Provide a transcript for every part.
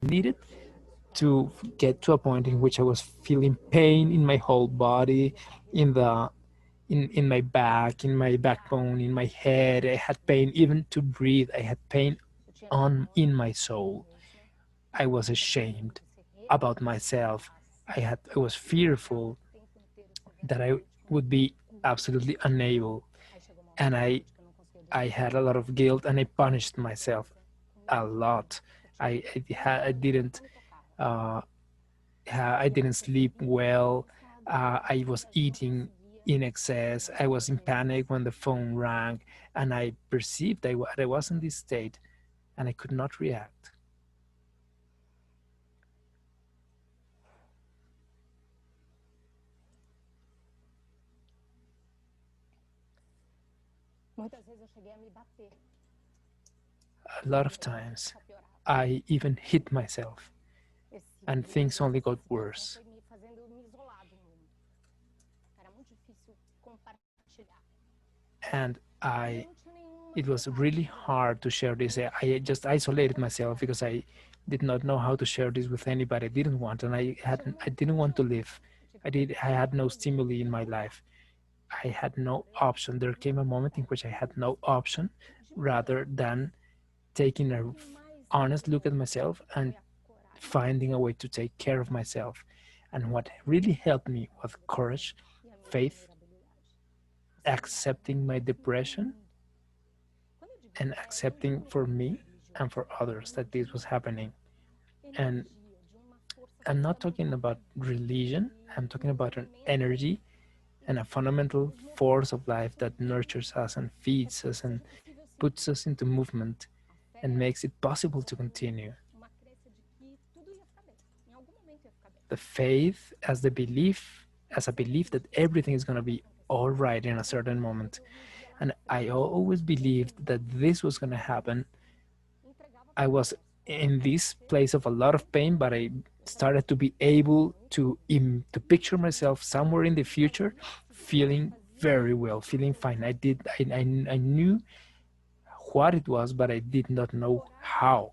needed to get to a point in which I was feeling pain in my whole body, in the in my back, in my backbone, in my head. I had pain even to breathe. I had pain on in my soul. I was ashamed about myself. I was fearful that I would be absolutely unable, and I had a lot of guilt, and I punished myself a lot. I didn't uh, I didn't sleep well. I was eating in excess. I was in panic when the phone rang, and I perceived I was in this state, and I could not react. A lot of times, I even hit myself, and things only got worse. And it was really hard to share this. I just isolated myself because I did not know how to share this with anybody. I didn't want, and I didn't want to live. I had no stimuli in my life. I had no option. There came a moment in which I had no option rather than taking a honest look at myself and finding a way to take care of myself. And what really helped me was courage, faith, accepting my depression, and accepting for me and for others that this was happening. And I'm not talking about religion, I'm talking about an energy and a fundamental force of life that nurtures us and feeds us and puts us into movement and makes it possible to continue. The faith as the belief, as a belief that everything is going to be all right in a certain moment. And I always believed that this was going to happen. I was in this place of a lot of pain, but I started to be able to picture myself somewhere in the future, feeling very well, feeling fine. I knew what it was, but I did not know how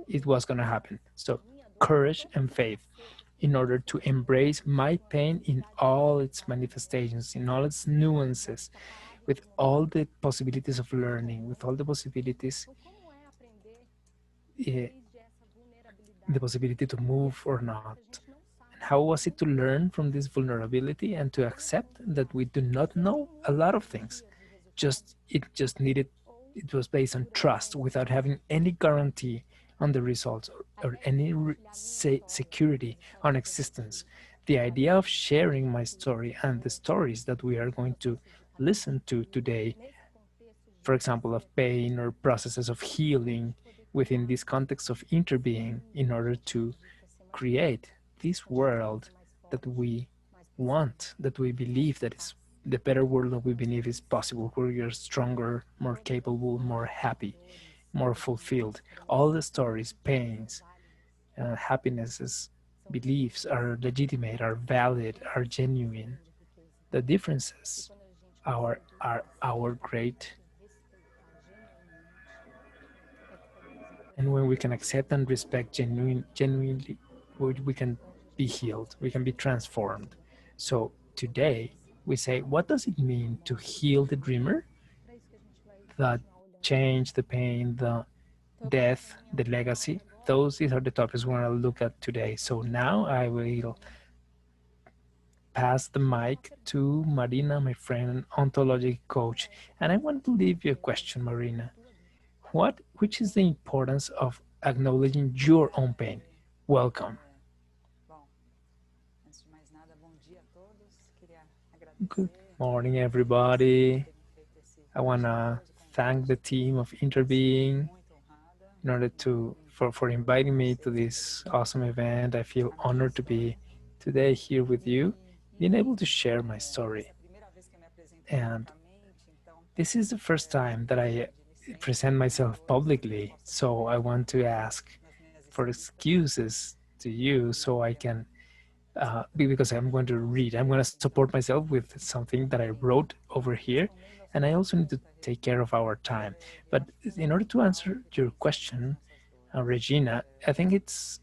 it was going to happen. So courage and faith in order to embrace my pain in all its manifestations, in all its nuances, with all the possibilities of learning, with all uh, the possibility to move or not. And how was it to learn from this vulnerability and to accept that we do not know a lot of things? Just needed, it was based on trust without having any guarantee on the results or any security on existence. The idea of sharing my story and the stories that we are going to listen to today, for example, of pain or processes of healing within this context of interbeing in order to create this world that we want, that we believe that is the better world that we believe is possible, where you're stronger, more capable, more happy, more fulfilled. All the stories, pains, happinesses, beliefs are legitimate, are valid, are genuine. The differences are our great. And when we can accept and respect genuinely, we can be healed, we can be transformed. So today we say, what does it mean to heal the dreamer? The change, the pain, the death, the legacy. These are the topics we're going to look at today. So now I will pass the mic to Marina, my friend and ontology coach. And I want to leave you a question, Marina. Which is the importance of acknowledging your own pain? Welcome. Good morning, everybody. I want to thank the team of Interbeing in order for inviting me to this awesome event. I feel honored to be today here with you, being able to share my story. And this is the first time that I present myself publicly, so I want to ask for excuses to you so I can because I'm going to read. I'm going to support myself with something that I wrote over here, and I also need to take care of our time. But in order to answer your question, Regina, I think it's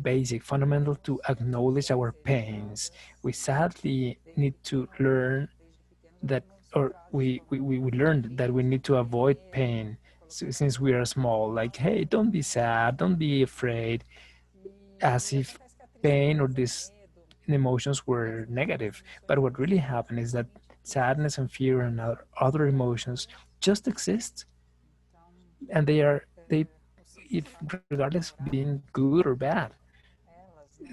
basic, fundamental to acknowledge our pains. We sadly need to learn that, or we learned that we need to avoid pain since we are small. Like, hey, don't be sad, don't be afraid, as if pain or these emotions were negative. But what really happened is that sadness and fear and other emotions just exist, and they, if regardless of being good or bad.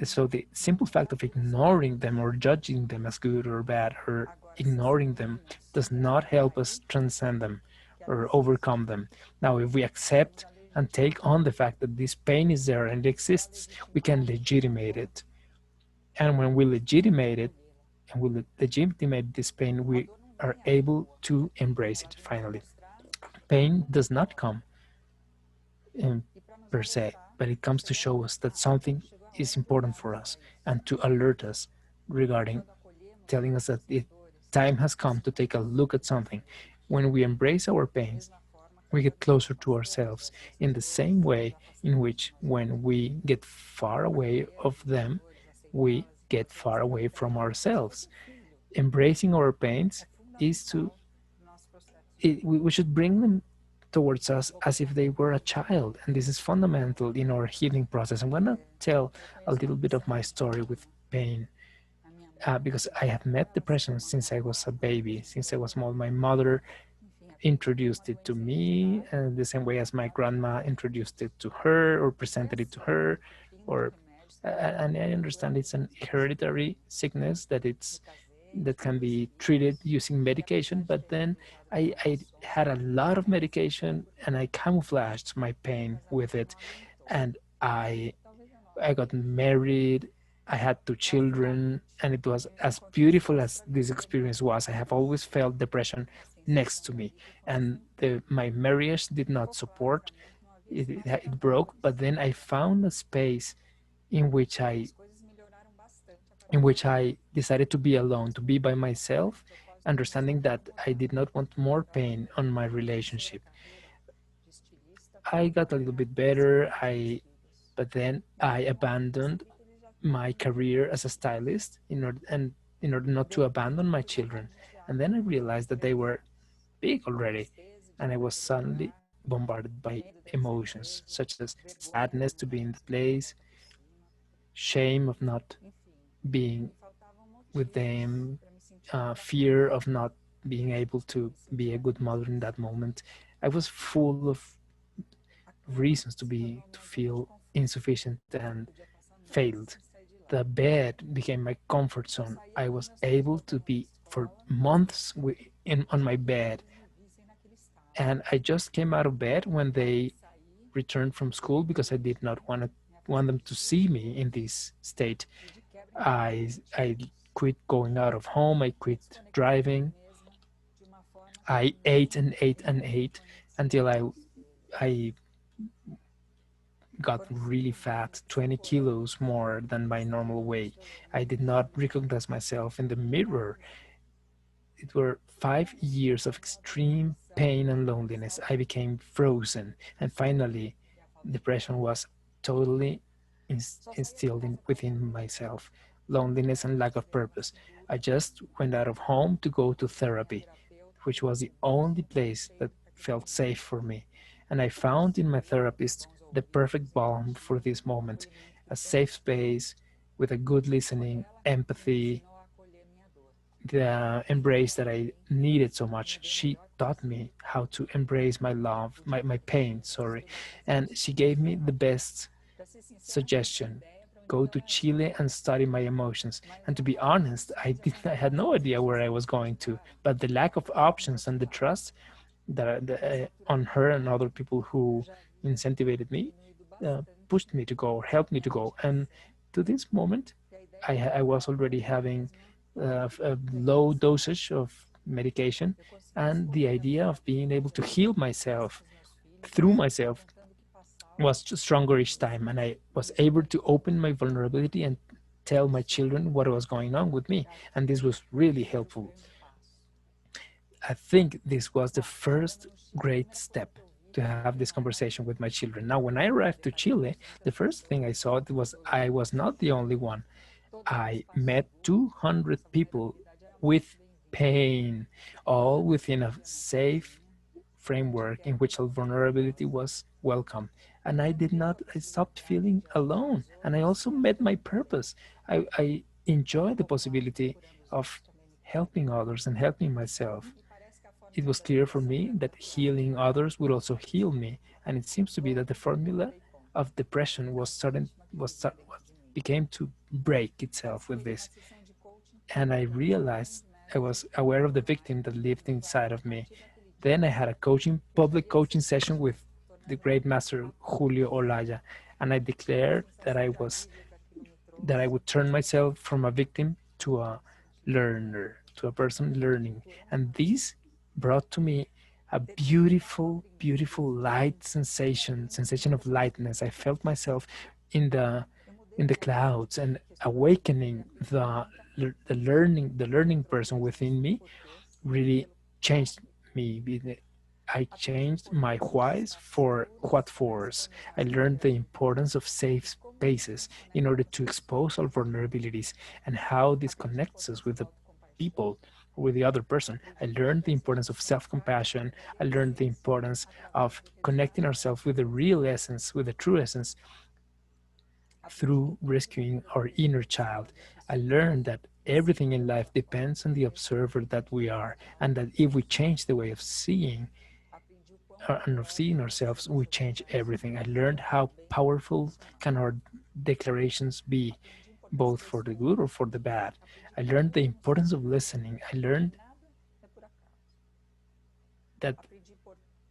So the simple fact of ignoring them or judging them as good or bad or ignoring them does not help us transcend them or overcome them. Now, if we accept and take on the fact that this pain is there and it exists, we can legitimate it. And when we legitimate it and we legitimate this pain, we are able to embrace it finally. Pain does not come in per se, but it comes to show us that something is important for us and to alert us regarding telling us that it, time has come to take a look at something. When we embrace our pains, we get closer to ourselves in the same way in which when we get far away of them, we get far away from ourselves. Embracing our pains is to we should bring them towards us as if they were a child, and this is fundamental in our healing process. I'm going to tell a little bit of my story with pain, because I have met depression since I was a baby, since I was small. My mother introduced it to me the same way as my grandma introduced it to her or presented it to her, or and I understand it's an hereditary sickness that can be treated using medication. But then I had a lot of medication and I camouflaged my pain with it, and I got married. I had two children, and it was as beautiful as this experience was. I have always felt depression next to me, and my marriage did not support it. It broke, but then I found a space in which I decided to be alone, to be by myself, understanding that I did not want more pain on my relationship. I got a little bit better. But then I abandoned my career as a stylist in order not to abandon my children. And then I realized that they were big already, and I was suddenly bombarded by emotions such as sadness to be in the place, shame of not being with them, fear of not being able to be a good mother in that moment. I was full of reasons to feel insufficient and failed. The bed became my comfort zone. I was able to be for months on my bed, and I just came out of bed when they returned from school because I did not want them to see me in this state. I quit going out of home. I quit driving. I ate and ate and ate until I got really fat, 20 kilos more than my normal weight. I did not recognize myself in the mirror. It were 5 years of extreme pain and loneliness. I became frozen, and finally, depression was totally instilled within myself. Loneliness and lack of purpose. I just went out of home to go to therapy, which was the only place that felt safe for me. And I found in my therapist the perfect balm for this moment, a safe space with a good listening, empathy, the embrace that I needed so much. She taught me how to embrace my love, my pain, sorry. And she gave me the best suggestion: go to Chile and study my emotions. And to be honest, I had no idea where I was going to, but the lack of options and the trust on her and other people who incentivated me pushed me to go, or helped me to go. And to this moment, I was already having a low dosage of medication, and the idea of being able to heal myself through myself was stronger each time, and I was able to open my vulnerability and tell my children what was going on with me, and this was really helpful. I think this was the first great step. to have this conversation with my children. Now, when I arrived to Chile, the first thing I saw was I was not the only one. I met 200 people with pain, all within a safe framework in which vulnerability was welcome. And I did not, I stopped feeling alone. And I also met my purpose. I enjoyed the possibility of helping others and helping myself. It was clear for me that healing others would also heal me. And it seems to be that the formula of depression became to break itself with this. And I realized I was aware of the victim that lived inside of me. Then I had a public coaching session with the great master Julio Olaya, and I declared that I would turn myself from a victim to a learner, to a person learning. And this brought to me a beautiful, beautiful light sensation of lightness. I felt myself in the clouds and awakening the learning person within me really changed me. I changed my whys for what fors. I learned the importance of safe spaces in order to expose our vulnerabilities and how this connects us with the people, with the other person. I learned the importance of self-compassion. I learned the importance of connecting ourselves with the real essence, with the true essence, through rescuing our inner child. I learned that everything in life depends on the observer that we are, and that if we change the way of seeing ourselves, we change everything. I learned how powerful can our declarations be, both for the good or for the bad. I learned the importance of listening. I learned that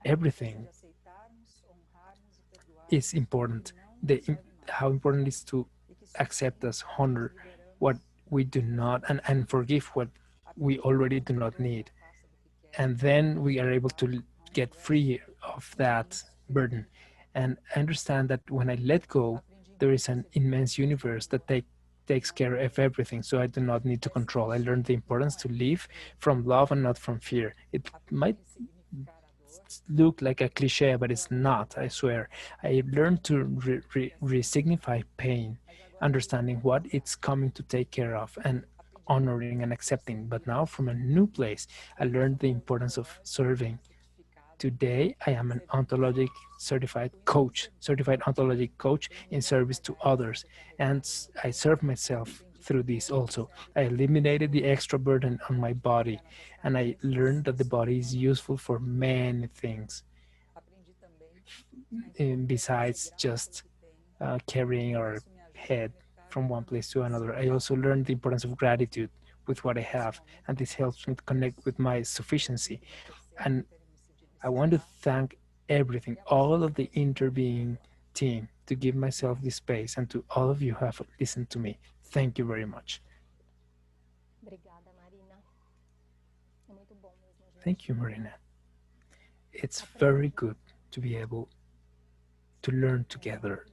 everything is important. How important it is to accept as honor what we do not, and forgive what we already do not need. And then we are able to get free of that burden. And I understand that when I let go, there is an immense universe that takes care of everything, so I do not need to control. I learned the importance to live from love and not from fear. It might look like a cliche, but it's not, I swear. I learned to re-signify pain, understanding what it's coming to take care of, and honoring and accepting. But now, from a new place, I learned the importance of serving. Today, I am an ontologic certified ontologic coach in service to others, and I serve myself through this also. I eliminated the extra burden on my body, and I learned that the body is useful for many things, besides just carrying our head from one place to another. I also learned the importance of gratitude with what I have, and this helps me to connect with my sufficiency. And I want to thank everything, all of the interbeing team, to give myself this space, and to all of you who have listened to me. Thank you very much. Thank you, Marina. It's very good to be able to learn together.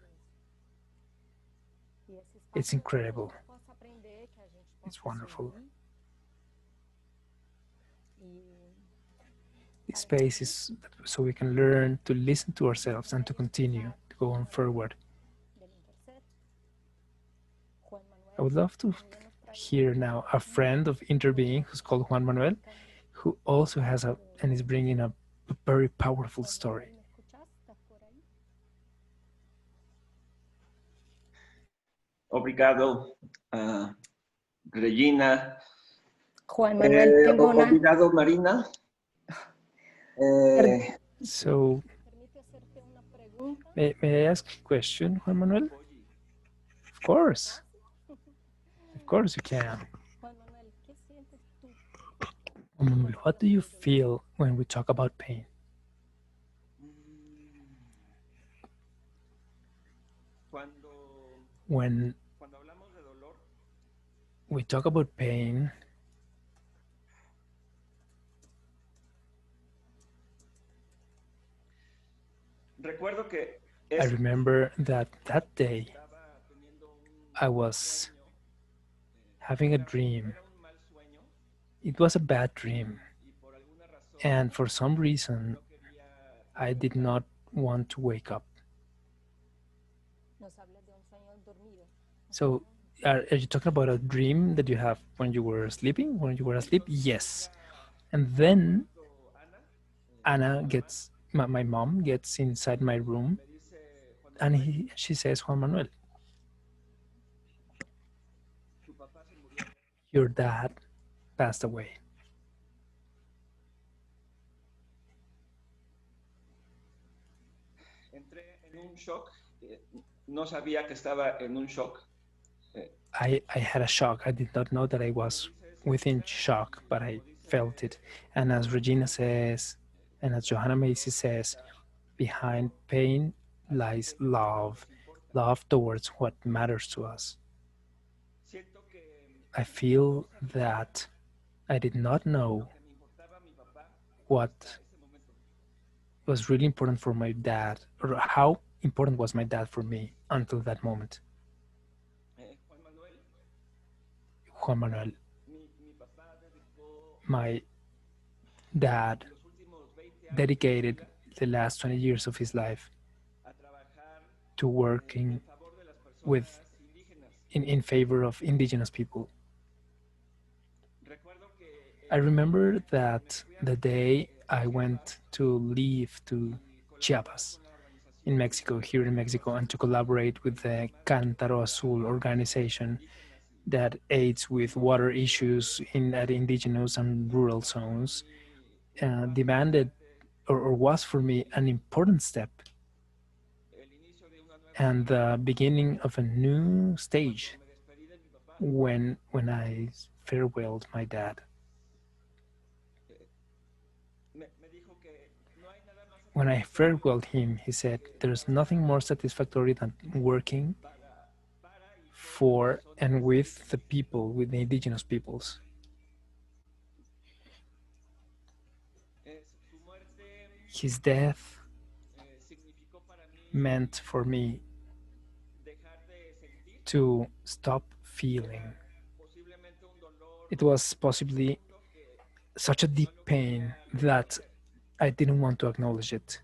It's incredible. It's wonderful. This space is so we can learn to listen to ourselves and to continue to go on forward. I would love to hear now a friend of Interbeing who's called Juan Manuel, who also has and is bringing a very powerful story. Obrigado, Regina. Juan Manuel, tengo una... Obrigado, Marina. So, may I ask a question, Juan Manuel? Of course. Of course you can. Juan Manuel, what do you feel when we talk about pain? When we talk about pain, I remember that day I was having a dream. It was a bad dream, and for some reason I did not want to wake up. Nos hablas de un sueño dormido. So, are you talking about a dream that you have when you were sleeping, when you were asleep? Yes. And then Anna gets, my mom gets inside my room, and she says, Juan Manuel, your dad passed away. I had a shock. I did not know that I was within shock, but I felt it. And as Regina says, and as Johanna Macy says, behind pain lies love, love towards what matters to us. I feel that I did not know what was really important for my dad, or how important was my dad for me until that moment. Juan Manuel, my dad dedicated the last 20 years of his life to working with in favor of indigenous people. I remember that the day I went to leave to Chiapas in Mexico, here in Mexico, and to collaborate with the Cántaro Azul organization that aids with water issues in at indigenous and rural zones, demanded or was for me an important step and the beginning of a new stage when I farewelled my dad. When I farewelled him, he said, "There's nothing more satisfactory than working for and with the people, with the indigenous peoples." His death meant for me to stop feeling. It was possibly such a deep pain that I didn't want to acknowledge it.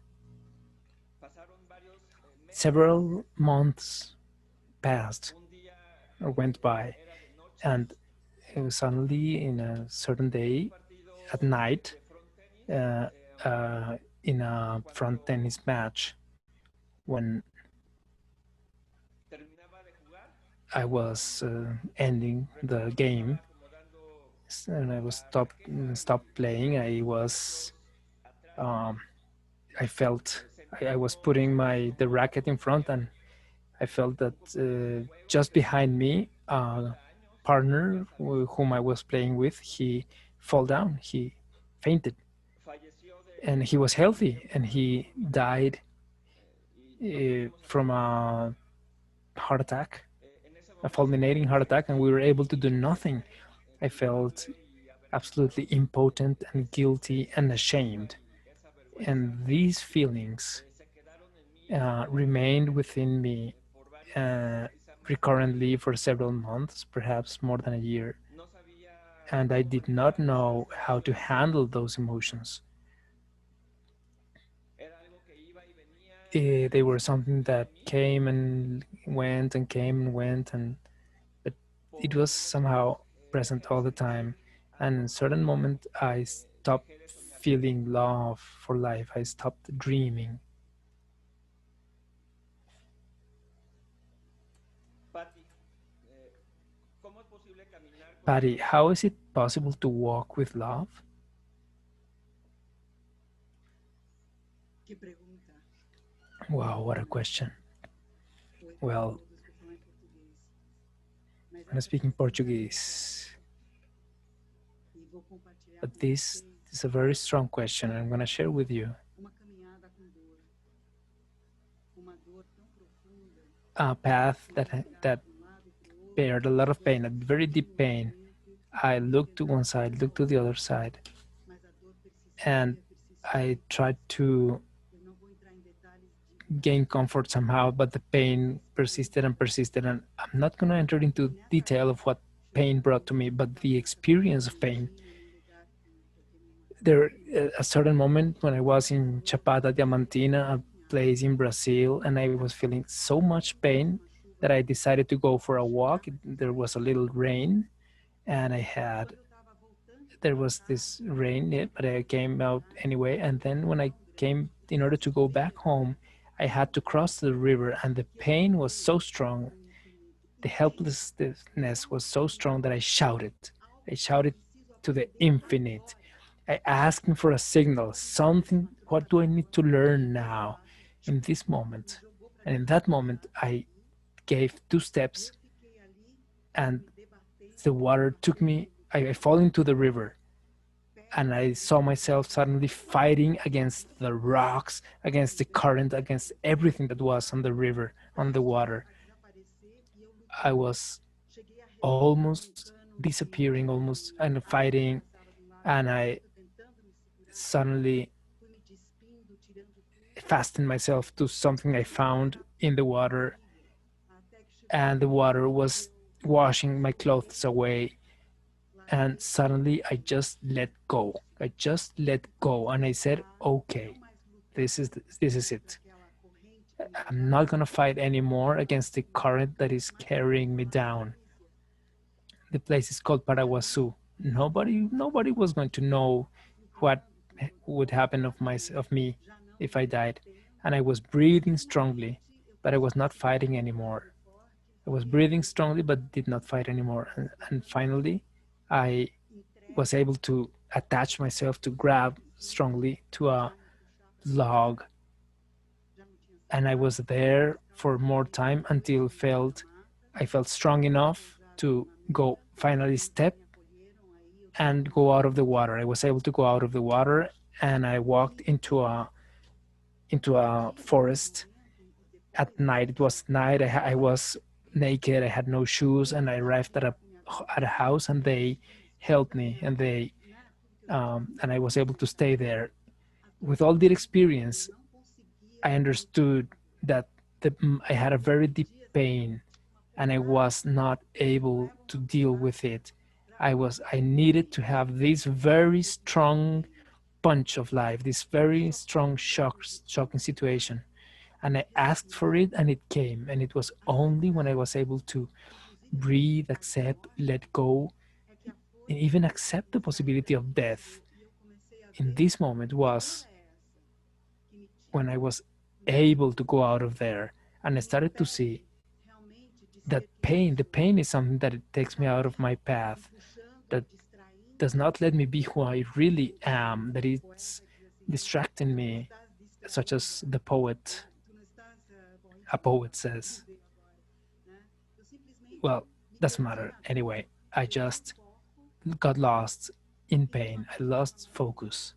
Several months passed or went by, and it was suddenly in a certain day at night, uh, in a front tennis match, when I was ending the game and I was stopped playing. Um, I felt I was putting my the racket in front, and I felt that just behind me, a partner whom I was playing with, he fell down. He fainted, and he was healthy, and he died from a heart attack, a fulminating heart attack, and we were able to do nothing. I felt absolutely impotent and guilty and ashamed. And these feelings remained within me uh, recurrently for several months, perhaps more than a year. And I did not know how to handle those emotions. They were something that came and went and came and went, and but it was somehow present all the time. And in a certain moment, I stopped feeling love for life. I stopped dreaming. Patty, how is it possible to walk with love? Qué pregunta. Wow, what a question. Well, I'm speaking Portuguese, E vou compartilhar but com this vocês is a very strong question. I'm going to share with you uma caminhada com dor. Uma dor tão profunda, a path that de um lado para o outro, bared a lot of pain, a very deep pain. I looked to one side, looked to the other side, mas a dor persistia and e persistia. I tried to Eu não vou entrar em detalhes de gain comfort somehow, but the pain persisted and persisted. And I'm not going to enter into detail of what pain brought to me, but the experience of pain, Regina, num lugar que eu tenho there a certain moment when I was in Chapada Diamantina, a place in Brazil, and I was feeling so much pain that I decided to go for a walk. There was a little rain, and there was this rain, but I came out anyway. And then when I came in order to go back home, I had to cross the river, and the pain was so strong, the helplessness was so strong that I shouted. I shouted to the infinite. I asked him for a signal, something. What do I need to learn now in this moment? And in that moment, I gave two steps, and the water took me. I fall into the river, and I saw myself suddenly fighting against the rocks, against the current, against everything that was on the river, on the water. I was almost disappearing, almost and fighting, and I suddenly fastened myself to something I found in the water, and the water was washing my clothes away. And suddenly I just let go. I just let go, and I said, "Okay, this is it. I'm not gonna fight anymore against the current that is carrying me down." The place is called Paraguasu. Nobody was going to know what would happen of me if I died. And I was breathing strongly, but I was not fighting anymore. I was breathing strongly but did not fight anymore. And finally I was able to attach myself to grab strongly to a log, and I was there for more time until felt I felt strong enough to go finally step and go out of the water. I was able to go out of the water, and I walked into a forest at night. It was night. I was naked. I had no shoes, and I arrived at a house, and they helped me, and I was able to stay there. With all the experience, I understood that I had a very deep pain, and I was not able to deal with it. I needed to have this very strong punch of life, this very strong shocking situation. And I asked for it, and it came. And it was only when I was able to breathe, accept, let go, and even accept the possibility of death. In this moment was when I was able to go out of there, and I started to see that the pain is something that it takes me out of my path, that does not let me be who I really am, that it's distracting me, such as a poet says. Well, doesn't matter. Anyway, I just got lost in pain. I lost focus,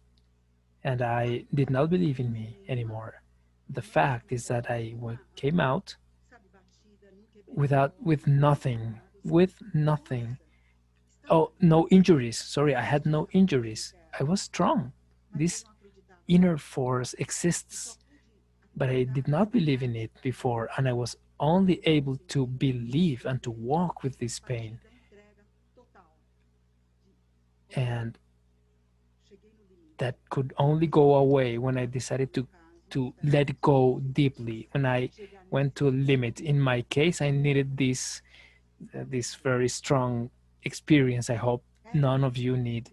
and I did not believe in me anymore. The fact is that I came out with nothing. Oh, no injuries. Sorry, I had no injuries. I was strong. This inner force exists, but I did not believe in it before, and I was only able to believe and to walk with this pain. And that could only go away when I decided to let go deeply, when I went to a limit. In my case, I needed this very strong experience. I hope none of you need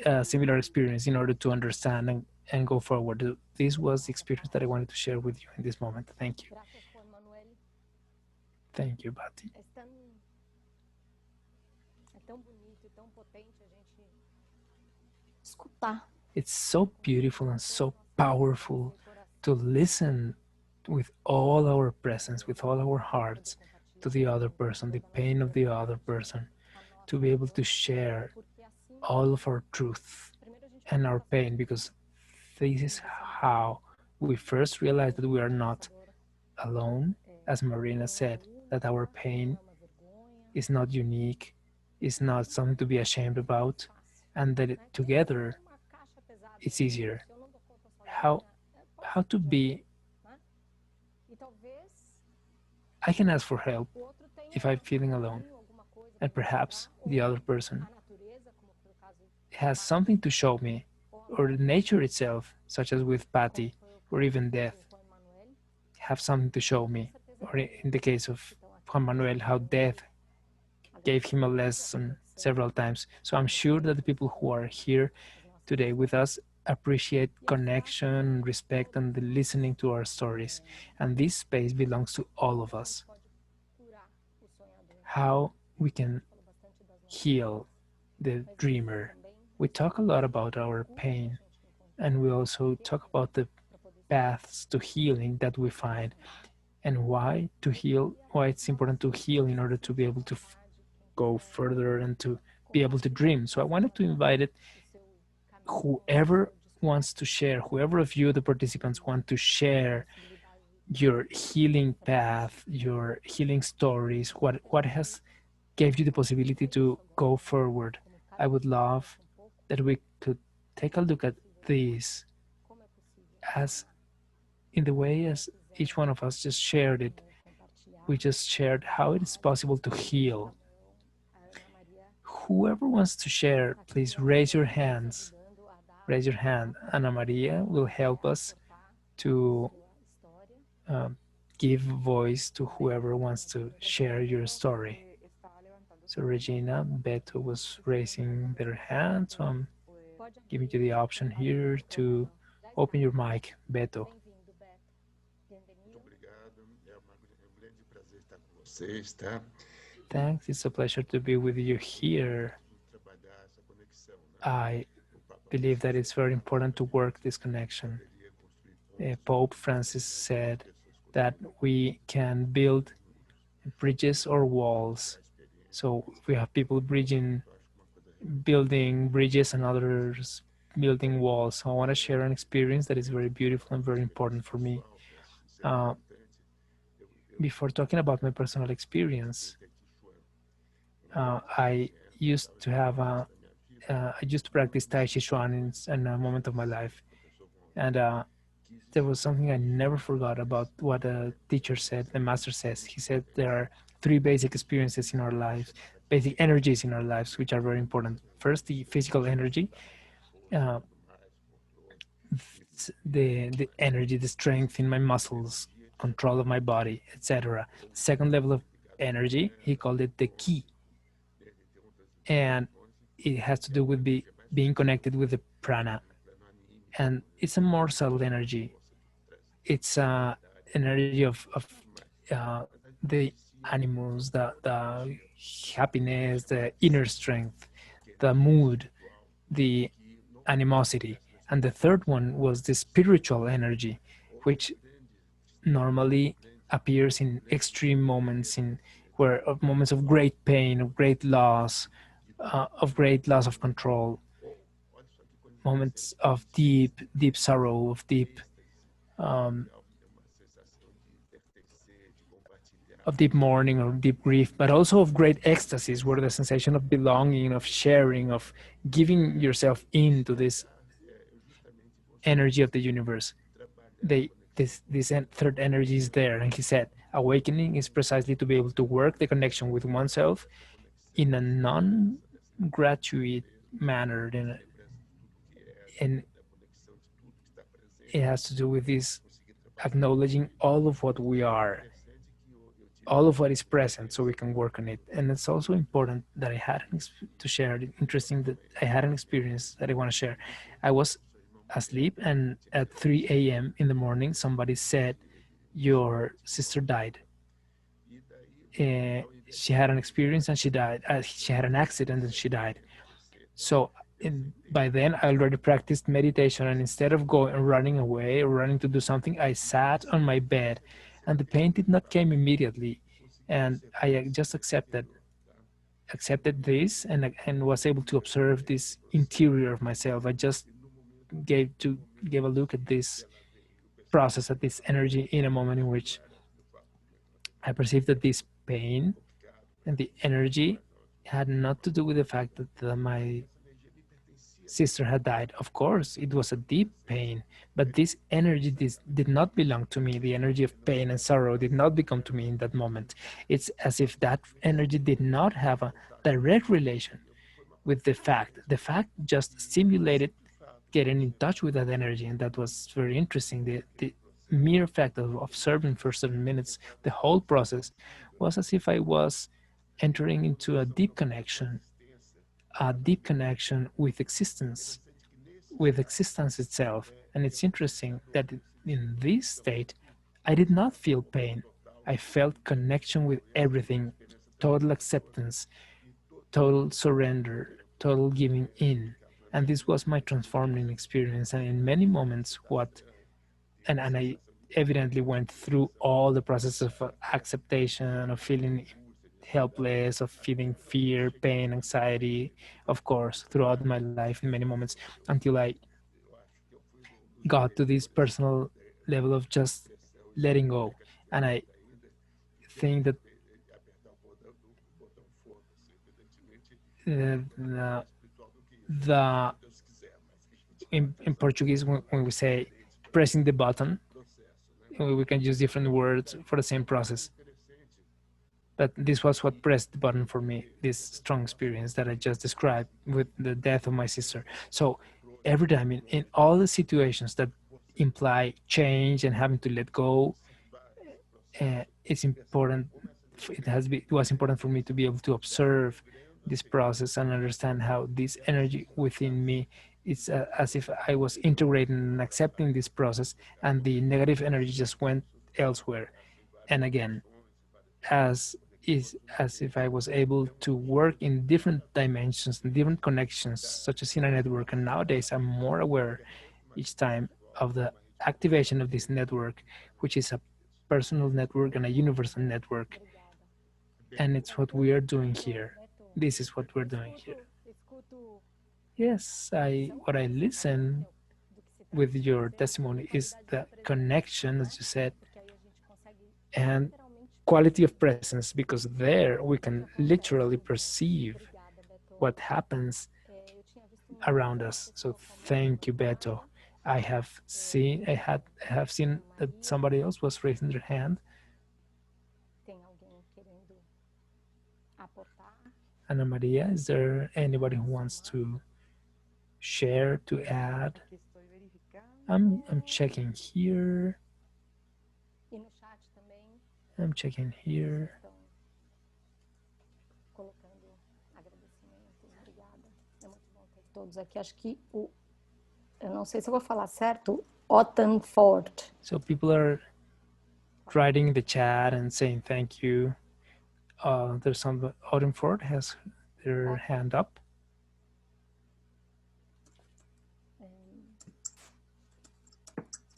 a similar experience in order to understand and go forward. This was the experience that I wanted to share with you in this moment. Thank you. Gracias, Juan Manuel. Thank you, Bati. É tão bonito e tão potente a gente escutar It's so beautiful and so powerful to listen with all our presence, with all our hearts, to the other person, the pain of the other person, to be able to share porque assim, all of our truth primeiro a gente and our pain, because this is how we first realize that we are not alone, as Marina said, that our pain uma vergonha, is not unique, is not something to be ashamed about, and that together uma caixa pesada. it's easier. Se eu não dou conta How sozinha, how to be né? E talvez I can ask for help o outro tenha if I'm feeling alone, alguma coisa and para perhaps falar, ou the other person a natureza, como foi o caso has something to show me, ou or nature itself, such as with como Patty, foi o or caso even death, do Juan Manuel, have something to show tenho me. certeza Or que in the case of estão aqui Juan Manuel, how death gave him a agradecendo a lesson conexão several times. So I'm com sure that the todas people who are here as nossas today with histórias. us appreciate E esse espaço é connection, aberto a respect, todos and the nós. listening to our stories. And this space belongs to all of Como a gente us. pode curar o sonhador? How we A can gente falou bastante das nossas heal dores, the mas existem dreamer. também We talk a lot espaços about de our cura para a pain, gente and encontrar we also talk about the ferramentas para poder se curar. paths to healing that we find, and why to E eu heal, queria why ler it's para important to vocês, heal in order to be fiquem à able to vontade, quem go quiser further and to be able to compartilhar dream. a So I wanted to história invite it, do seu caminho, do whoever seu wants to despertar share, whoever of you, the participants, e want to da share possibilidade your de healing frente. path, your healing stories, what A gente has gave you the possibility fazer isso to agora, go né? forward. Como I cada um would love conhece um pouco, that we could take a look como é at possível falar, this como é possível as falar. in the E way quem as quiser each one of us just shared it. também compartilhar, We just shared how it is pode. possible to Levanta a heal. mão. A Ana Maria Whoever wants to share, está aqui please raise your nos hands. ajudando a dar Raise your hand. formato, Ana Maria will help a us cortar a to sua história. give voice to whoever Então, wants a to primeira share delas your story. So Regina, Beto was raising their hand, so I'm pode giving you abrir the o option microfone, here to já está. open your mic, Beto. Bem-vindo, Beto. Muito Bienvenido. obrigado. É um grande prazer estar com vocês, tá? Thanks, it's a pleasure to be with you here. Trabalhar essa conexão, né? I O Papa believe that it's very Francisco important to work this connection. deveria construir pontes Pope entre Francis as said pessoas that we can build bridges or walls. So we have people bridging, Eu acho que uma coisa building bridges, and others building walls. So I want to share an experience that is very beautiful and very important for me. pessoal que acho que isso é Uh, importante. Before talking about my personal experience, I used to have a I used to practice Tai Chi Chuan in a moment of my life, and there was something I never forgot about what a teacher said. The master says he said there are three basic experiences in our lives, basic energies in our lives, which are very important. First, the physical energy, uh, the energy, the strength in my muscles, control of my body, etc. Second level of energy, he called it the ki, and it has to do with being connected with the prana, and it's a more subtle energy. It's energy of the animals, the happiness, the inner strength, the mood, the animosity. And the third one was the spiritual energy, which normally appears in extreme moments, in where of moments of great pain, of great loss of control, moments of deep sorrow, um, of deep mourning or deep grief, but also of great ecstasies, where the sensation of belonging, of sharing, of giving yourself into this energy of the universe. This third energy is there, and he said, awakening is precisely to be able to work the connection with oneself in a non-gratuitous manner, and it has to do with this acknowledging all of what we are, all of what is present, so we can work on it. And it's also important that I had to share. Interesting that I had an experience that I want to share. I was asleep, and at 3 a.m. in the morning, somebody said, "Your sister died." She had an experience and she died. She had an accident and she died. So by then, I already practiced meditation, and instead of going running away or running to do something, I sat on my bed, and the pain did not come immediately, and I just accepted this, and was able to observe this interior of myself. I just gave a look at this process, at this energy, in a moment in which I perceived that this pain and the energy had not to do with the fact that my sister had died. Of course, it was a deep pain, but this energy did not belong to me. The energy of pain and sorrow did not become to me in that moment. It's as if that energy did not have a direct relation with the fact. The fact just stimulated getting in touch with that energy, and that was very interesting. The mere fact of observing for 7 minutes the whole process was as if I was entering into a deep connection with existence itself. And it's interesting that in this state, I did not feel pain. I felt connection with everything, total acceptance, total surrender, total giving in. And this was my transforming experience. And in many moments, and I evidently went through all the process of acceptation, of feeling helpless, of feeling fear, pain, anxiety, of course, throughout my life in many moments, until I got to this personal level of just letting go. And I think that the in Portuguese, when we say pressing the button, we can use different words for the same process. But this was what pressed the button for me, this strong experience that I just described with the death of my sister. So every time in all the situations that imply change and having to let go, it's important. It was important for me to be able to observe this process and understand how this energy within me, it's as if I was integrating and accepting this process, and the negative energy just went elsewhere. And again, as as if I was able to work in different dimensions and different connections, such as in a network. And nowadays, I'm more aware each time of the activation of this network, which is a personal network and a universal network. And it's what we are doing here. This is what we're doing here. Escuto Yes, I what I listen do que se with trata your fazer, testimony is qualidade de the presença, connection, né? as you said, Porque aí a gente consegue and literalmente quality of perceber presence, because there we o que can acontece. literally Então, perceive obrigada, Beto. what happens Eu tinha visto around muitas us. So pessoas se thank you, movimentarem, Beto. I have seen Ana that Maria, somebody else was raising their hand. tem alguém querendo aportar? Ana Maria, is there anybody who wants to share, to add? Aqui estou verificando. I'm checking here. E no chat também, I'm checking vocês here. estão colocando agradecimentos. Obrigada. É muito bom ter todos aqui. Acho que eu não sei se eu vou falar certo, Ottenford. So people are writing in the chat and saying thank you. There's some Autumn Ford has their hand up.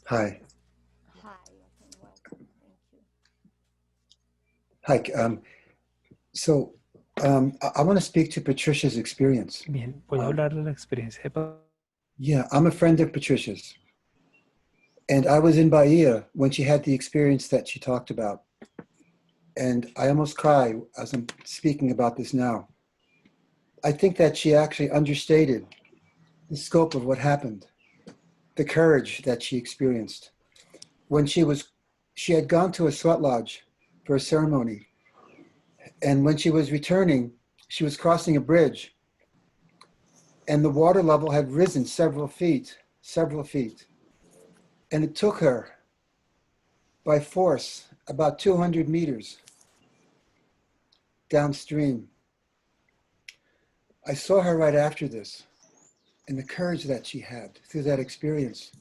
Hi. Hi, Otton, welcome. Thank you. Hi. I want to speak to Patricia's experience. Bien, voy a hablar de la experiencia de Yeah, I'm a friend of Patricia's. And I was in Bahia when she had the experience that she talked about. And I almost cry as I'm speaking about this now. I think that she actually understated the scope of what happened, the courage that she experienced. When she had gone to a sweat lodge for a ceremony. And when she was returning, she was crossing a bridge. And the water level had risen several feet. And it took her by force about 200 meters downstream. I saw her right after this, and the courage that she had through that experience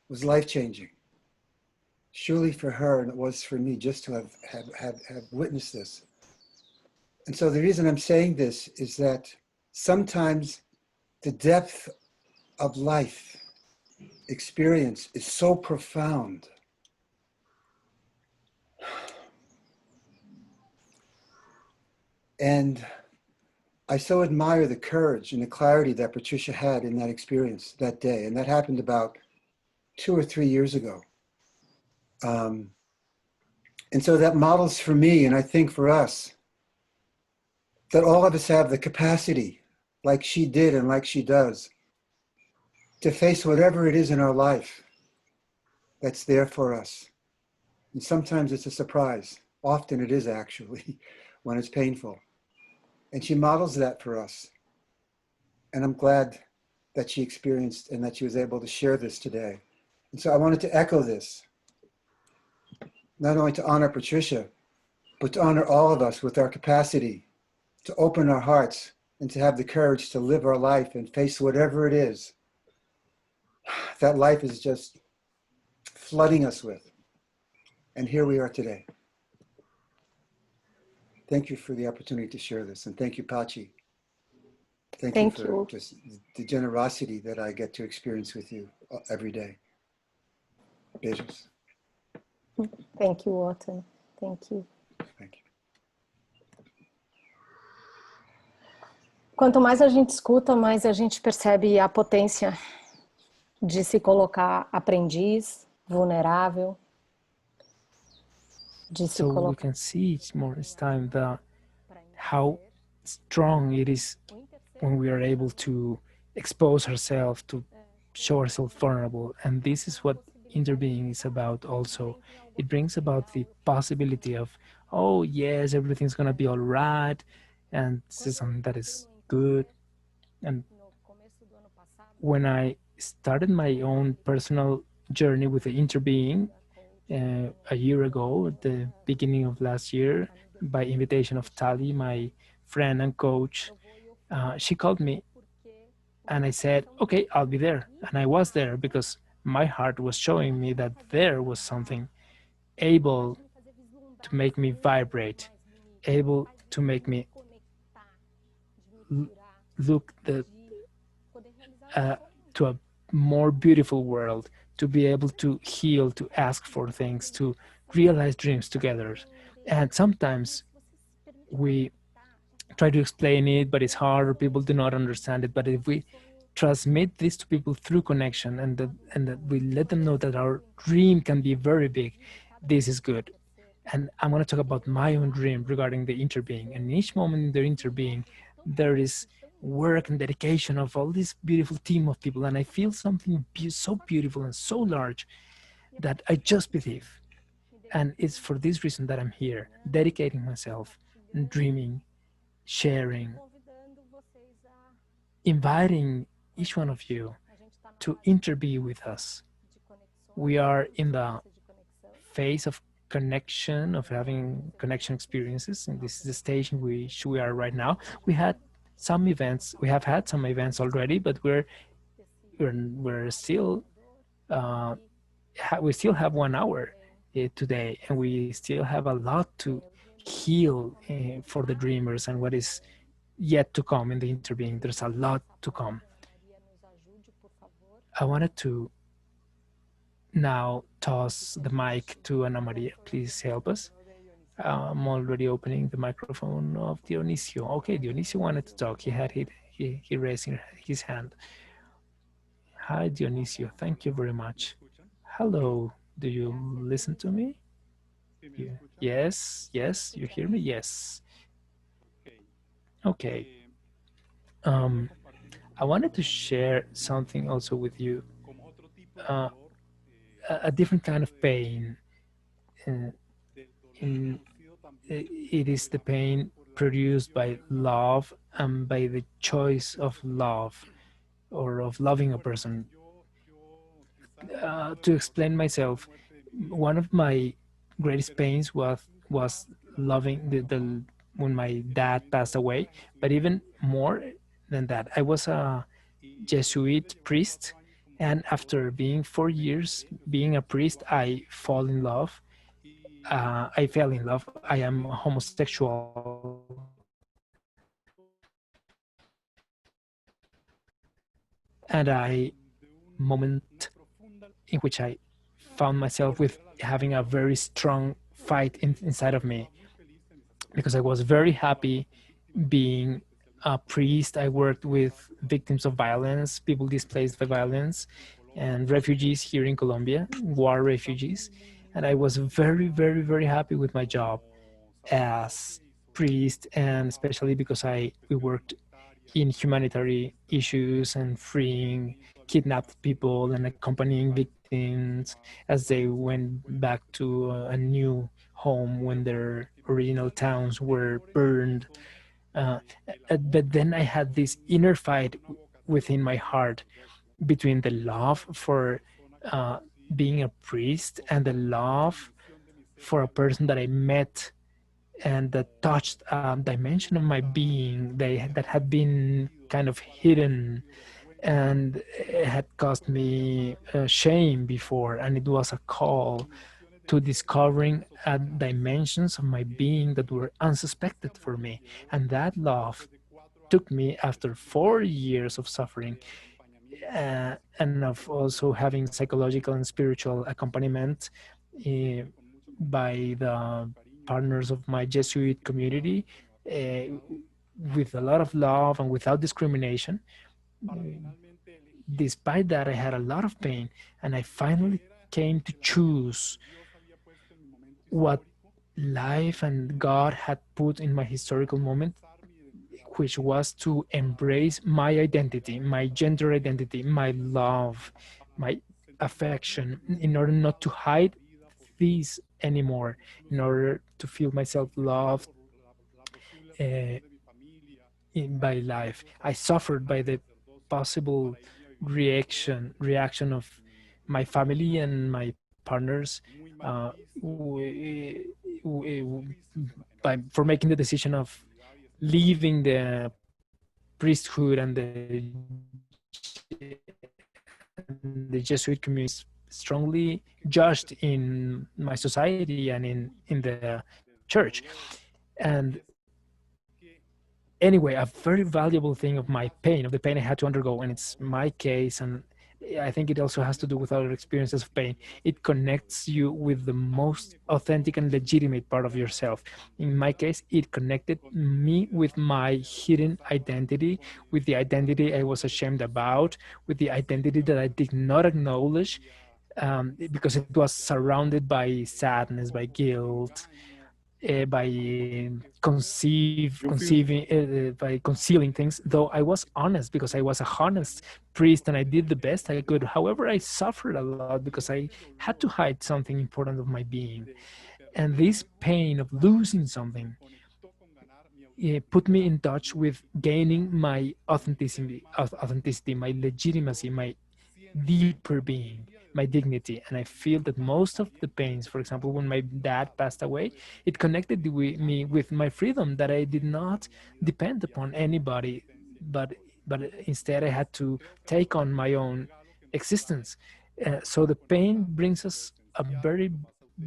was life-changing. Surely for her, and it was for me, just to have witnessed this. And so the reason I'm saying this is that sometimes the depth of life experience is so profound. And I so admire the courage and the clarity that Patricia had in that experience that day. And that happened about 2 or 3 years ago. And so that models for me, and I think for us, that all of us have the capacity, like she did and like she does, to face whatever it is in our life that's there for us. And sometimes it's a surprise. Often it is actually, when it's painful. And she models that for us. And I'm glad that she experienced and that she was able to share this today. And so I wanted to echo this, not only to honor Patricia, but to honor all of us with our capacity to open our hearts and to have the courage to live our life and face whatever it is that life is just flooding us with. And here we are today. Thank you for the opportunity to share this. And thank you, Pachi. Thank you Thank for you. just the generosity that I get to experience with you every day. Beijos. Thank you, Otto. Thank you. Thank you. Quanto mais a gente escuta, mais a gente percebe a potência de se colocar aprendiz, vulnerável, de se So we colocar can see each more each time how strong it is when we are able to expose ourselves, to show ourselves vulnerable. And this is what interbeing is about also. It brings about the possibility of, oh yes, everything's gonna be all right, and this is something that is good. And when I started my own personal journey with the interbeing a year ago, at the beginning of last year, by invitation of Tali, my friend and coach, she called me and I said, okay, I'll be there. And I was there because my heart was showing me that there was something able to make me vibrate, able to make me look to a more beautiful world, to be able to heal, to ask for things, to realize dreams together. And sometimes we try to explain it, but it's hard, or people do not understand it. But if we transmit this to people through connection, and that we let them know that our dream can be very big, this is good. And I'm going to talk about my own dream regarding the interbeing. And in each moment in the interbeing, there is work and dedication of all this beautiful team of people. And I feel something so beautiful and so large that I just believe. And it's for this reason that I'm here, dedicating myself and dreaming, sharing, inviting each one of you to interbe with us. We are in the phase of connection, of having connection experiences, and this is the stage in which we are right now. We have had some events already, but we're still uh, we still have 1 hour today, and we still have a lot to heal for the dreamers and what is yet to come in the interbeing. There's a lot to come. I wanted to now toss the mic to Ana Maria. Please help us. I'm already opening the microphone of Dionisio. Okay, Dionisio wanted to talk. He raised his hand. Hi, Dionisio. Thank you very much. Hello. Do you listen to me? Yes, yes. You hear me? Yes. Okay. Um, I wanted to share something also with you. Uh, a different kind of pain. Uh, in it is the pain produced by love and by the choice of love or of loving a person. To explain myself, one of my greatest pains was loving the when my dad passed away. But even more than that, I was a Jesuit priest, and after being 4 years being a priest, I fall in love. I fell in love. I am homosexual, and I moment in which I found myself with having a very strong fight inside of me, because I was very happy being a priest. I worked with victims of violence, people displaced by violence, and refugees here in Colombia, war refugees. And I was very, very, very happy with my job as priest, and especially because I we worked in humanitarian issues and freeing kidnapped people and accompanying victims as they went back to a new home when their original towns were burned. Uh, but then I had this inner fight within my heart between the love for uh, being a priest and the love for a person that I met and that touched a dimension of my being that had been kind of hidden and it had caused me shame before, and it was a call to discovering dimensions of my being that were unsuspected for me. And that love took me after 4 years of suffering and of also having psychological and spiritual accompaniment uh, by the partners of my Jesuit community uh, with a lot of love and without discrimination. Despite that, I had a lot of pain, and I finally came to choose what life and God had put in my historical moment, which was to embrace my identity, my gender identity, my love, my affection, in order not to hide these anymore, in order to feel myself loved uh, by life. I suffered by the possible reaction of my family and my partners uh, for making the decision of leaving the priesthood and the Jesuit community strongly judged in my society and in the church. And anyway, a very valuable thing of my pain, of the pain I had to undergo, and it's my case, and I think it also has to do with other experiences of pain. It connects you with the most authentic and legitimate part of yourself. In my case, it connected me with my hidden identity, with the identity I was ashamed about, with the identity that I did not acknowledge because it was surrounded by sadness, by guilt, by by concealing things, though I was honest because I was a honest priest and I did the best I could. However, I suffered a lot because I had to hide something important of my being, and this pain of losing something put me in touch with gaining my authenticity, my legitimacy, my deeper being, my dignity. And I feel that most of the pains, for example, when my dad passed away, it connected me with my freedom, that I did not depend upon anybody, but but instead I had to take on my own existence. So the pain brings us a very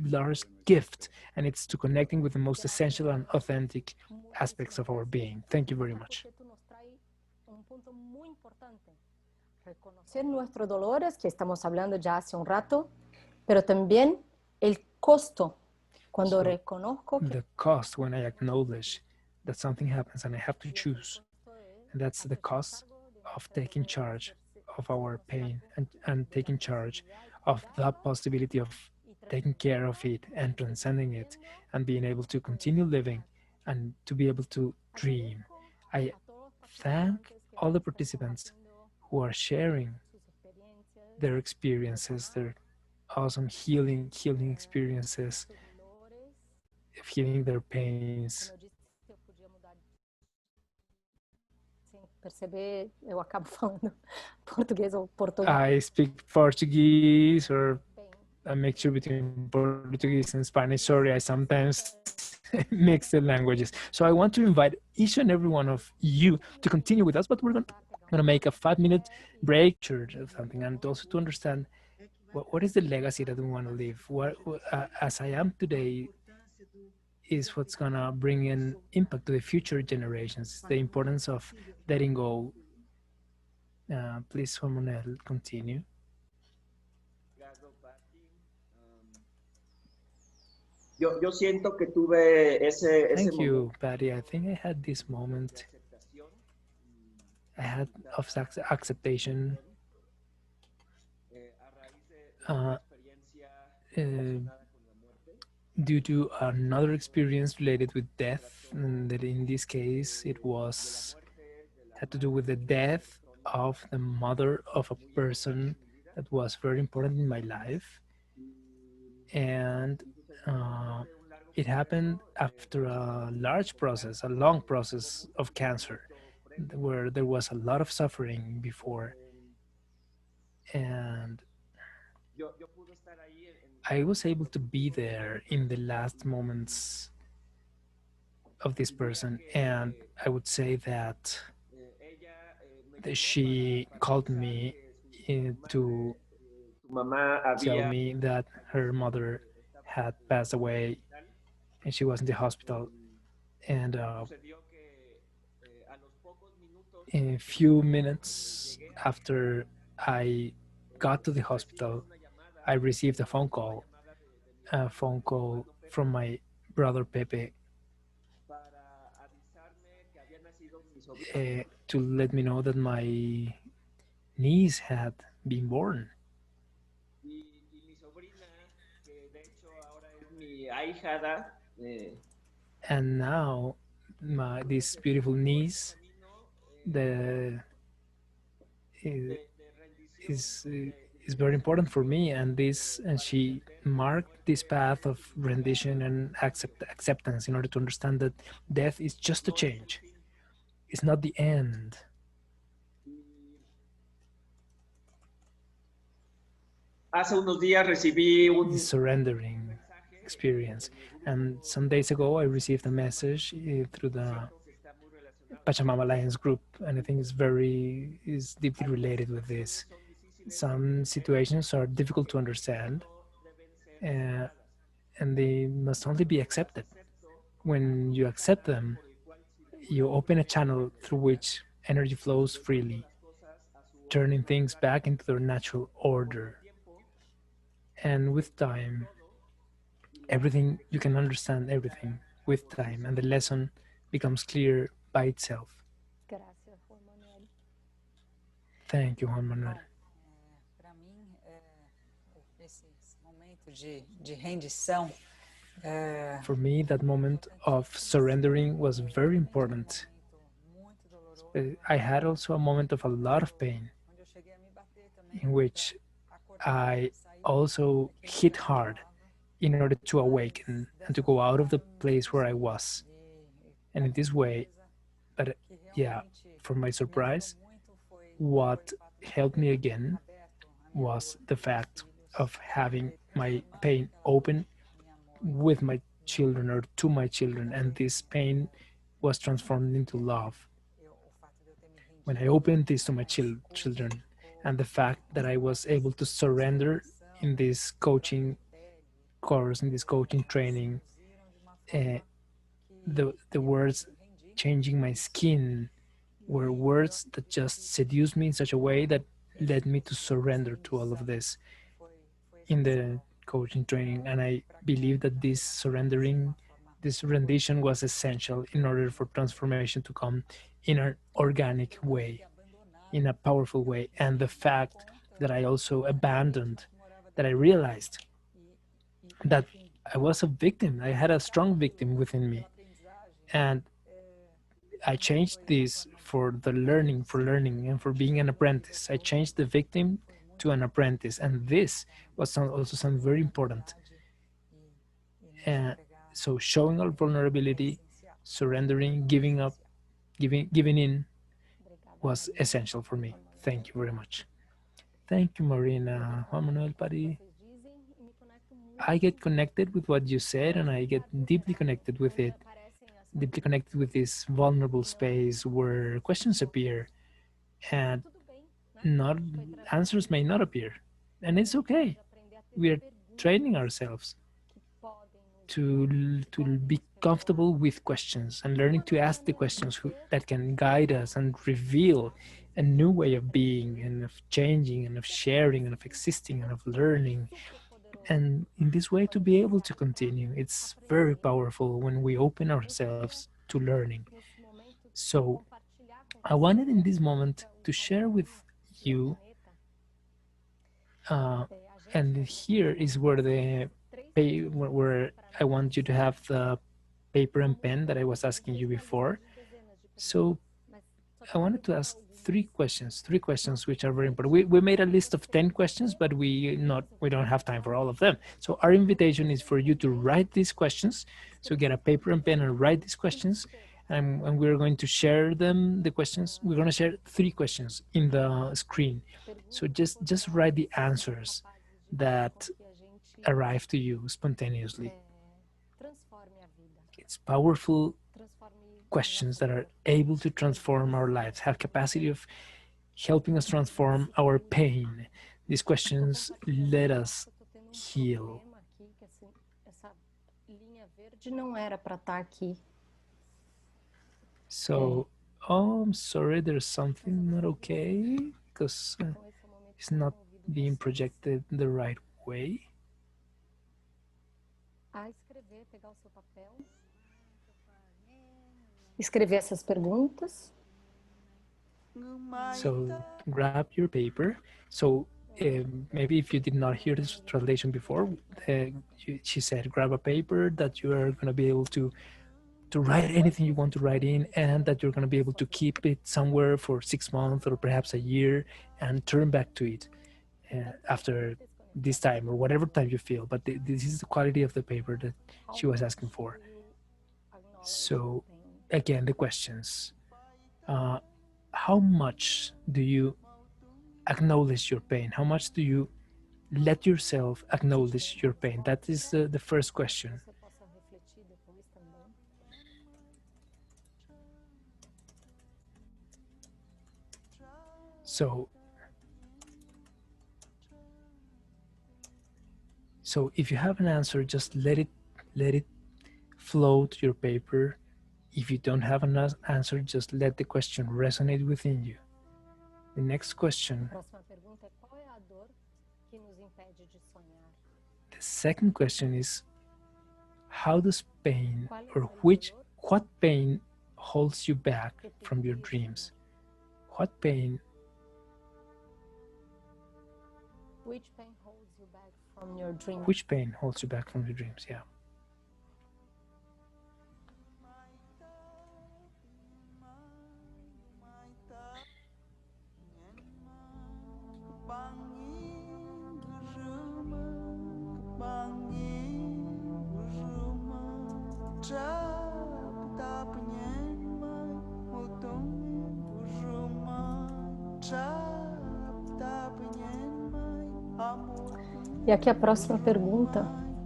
large gift, and it's to connecting with the most essential and authentic aspects of our being. Thank you very much. Reconocer nuestros dolores, que estamos hablando ya hace un rato, pero también el costo cuando So reconozco que the cost when I acknowledge that something happens and I have to choose, and that's the cost of taking charge of our pain and taking charge of the possibility of taking care of it and transcending it and being able to continue living and to be able to dream. I thank all the participants who are sharing their experiences, their awesome healing experiences, of healing their pains. sem perceber, eu acabo falando português ou português. I speak Portuguese or a mixture between Portuguese and Spanish. Sorry, I sometimes mix the languages. So I want to invite each and every one of you to continue with us, but we're gonna make a 5 minute break, church or something, and also to understand what is the legacy that we want to leave. What as I am today is what's gonna bring an impact to the future generations. The importance of letting go. Please, Juan Manuel, continue. Yo siento que tuve ese Thank you, momento Patty. I think I had this de moment. aceptación I had of acceptation a raíz de uh, una experiencia uh, relacionada con la muerte. due to another experience related with death, and that in this case it was had to do with the death of the mother of a person that was very important in my life, and it happened after a large process, a long process of cancer where there was a lot of suffering before, and yo pude estar ahí I was able to be there in the last moments of this y diría person. And que I would say that ella me llamó she para called avisar me que su madre, to tu mamá tell había me that her mother estaba had en passed el away hospital and she was in the hospital. y And sucedió que a los pocos minutos in a de few que minutes llegué a la after casa, I got to the recibo hospital, una llamada, I received una llamada de mi a hermano, phone de mi call hermano from Pepe, my brother Pepe, para avisarme que había nacido mi sobrina. to let me know that my niece had been born. Y mi sobrina, que de hecho ahora es mi ahijada, And now, pues this beautiful empezó este niece camino the, de rendición is y is de very important for me, aceptación and this and para she entender que la marked this muerte path es of rendition solamente and un cambio, acceptance in order to understand that death is just a no es el change. fin. It's not the end. Y hace unos días recibí This un surrendering mensaje experience. en mi And grupo some days ago, I Pachamama received a Alliance, message through que the siento que está muy relacionado con Pachamama esto. Alliance group, and I think it's very is deeply Algunas related with this. situaciones son difíciles de Some entender situations are difficult to y understand, solo deben ser uh, aceptadas. and they must only be Cuando las accepted. acepto, When abro you un accept canal them, por el cual circula you mi open a energía channel through which energy flows y devuelvo freely, las cosas a su turning orden things natural. back into their natural Con el order. tiempo And se with entiende time, todo y la everything you can lección es understand everything clara with por sí time, and the sola. lesson becomes clear by itself. Gracias, Juan Manuel. Thank you, Juan Manuel. Para mim, esse momento de rendição For me, that moment of surrendering was very important. muito doloroso, I had also a moment of a lot of pain onde eu cheguei a me bater também in which acordar, I sair also daquele hit lugar que eu hard estava. in order to awaken Mas and to dessa go out of the forma me place where I consegui. was. E And in para minha this way, surpresa, but que yeah, realmente for my me ajudou surprise, muito foi what o fato de eu helped me ter again aberto a minha was dor the com meus fact filhos, of having ter my transformado pain aquela dor open em amor. with my E children or to my children, and this pain was transformed into que love o fato de eu ter me when I rendido opened this to my nesse curso children, and the ficou fact that I was able to surrender in transformação this para coaching minha pele, course, in this coaching training, seduziram de uma uh, forma the que eu me words rendi changing my skin were e eu words that just seduced me in such a way that led me to surrender to all of this foi in the essencial coaching training. And I para que believe a that minha this transformação fosse de surrendering, uma forma this rendition was orgânica. essential in order for transformation to come in an organic Eu tive way, que abandonar in a powerful way. And the por fact that conta I also da abandoned, vítima que morava that I dentro de mim realized that enfim, I was a victim, I had a strong victim within me. pela aprendizagem And I changed foi uma this forma for learning, and for being an apprentice. I changed the victim foi to muito an apprentice, and this was also something very important. e nos Uh, entregar so showing our é vulnerability, essencial. surrendering, giving up, giving in Obrigada, was Marina. essential for me. Juan Manuel. Thank you very much. Thank you, Marina. Juan Manuel, Pari. Vocês dizem e me conecto muito. I get connected with what you said, and I get deeply connected with it, deeply connected with this vulnerable space where questions appear and Tudo bem, né? not Foi trazer answers may not appear, and it's okay. de aprender a ter We are perguntas training ourselves que podem nos to be comfortable with questions and learning to ask the questions that can guide us and reveal a new way of being and of changing and of sharing and of existing and of learning, and in this way to be able to continue. It's very powerful when we open ourselves to learning. nesse momento So compartilhar com I wanted in this vocês moment to share with you, planeta. and here is where where I want you to have the paper and pen that I was asking you before. So I wanted to ask three questions which are very important. We made a list of 10 questions, but we don't have time for all of them. So our invitation is for you to write these questions. So get a paper and pen and write these questions, and we're going to share them, the questions. We're going to share 3 questions in the screen. So just write the answers that arrive to you spontaneously. It's powerful questions that are able to transform our lives, have capacity of helping us transform our pain. These questions let us heal. Essa linha verde não era para estar aqui. So, oh, I'm sorry, there's something not okay because it's not being projected the right way. Escrever, pegar o seu papel. Escrever essas perguntas. So grab your paper. So maybe if you did not hear this translation before, she said grab a paper that you are going to be able to write anything you want to write in, and that you're going to be able to keep it somewhere for 6 months or perhaps a year and turn back to it after this time or whatever time you feel. But this is the quality of the paper that she was asking for. So again, the questions. How much do you acknowledge your pain? How much do you let yourself acknowledge your pain? That is the first question. So if you have an answer, just let it flow to your paper. If you don't have an answer, just let the question resonate within you. The next question. The second question is, how does pain, or what pain holds you back from your dreams? What pain? Which pain holds you back from your dreams? Which pain holds you back from your dreams? Yeah. E aqui a próxima pergunta,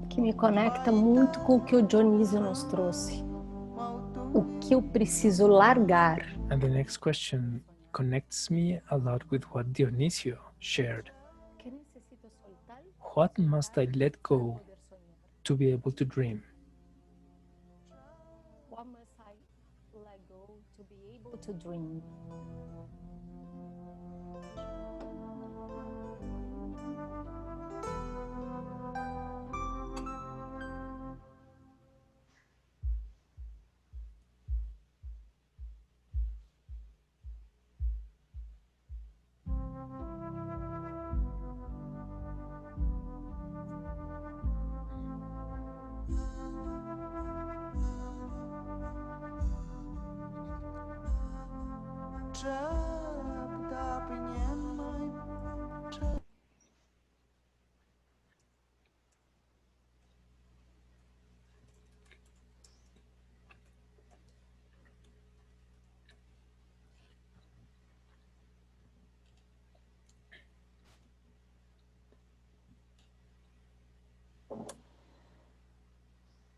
que me conecta muito com o que o Dionísio nos trouxe. O que eu preciso largar? And the next question connects me a lot with what Dionisio shared. What must I let go to be able to dream? What must I let go to be able to dream?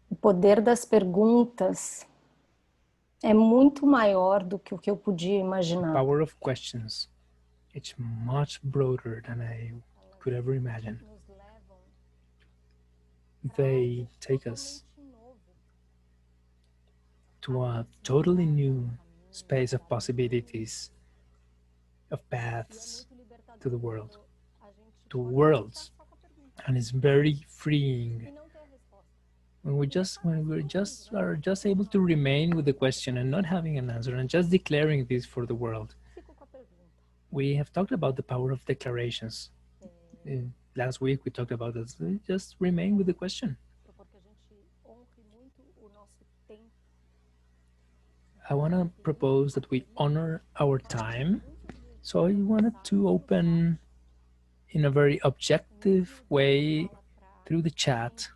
O poder das perguntas é muito maior do que o que eu podia imaginar. The power of questions, it's much broader than I could ever imagine. They take us to a totally new space of possibilities, of paths to the world, to worlds, and it's very freeing when we're just able to remain with the question and not having an answer and just declaring this for the world. We have talked about the power of declarations. Last week we talked about this. Just remain with the question. I want to propose that we honor our time. So I wanted to open in a very objective way through the chat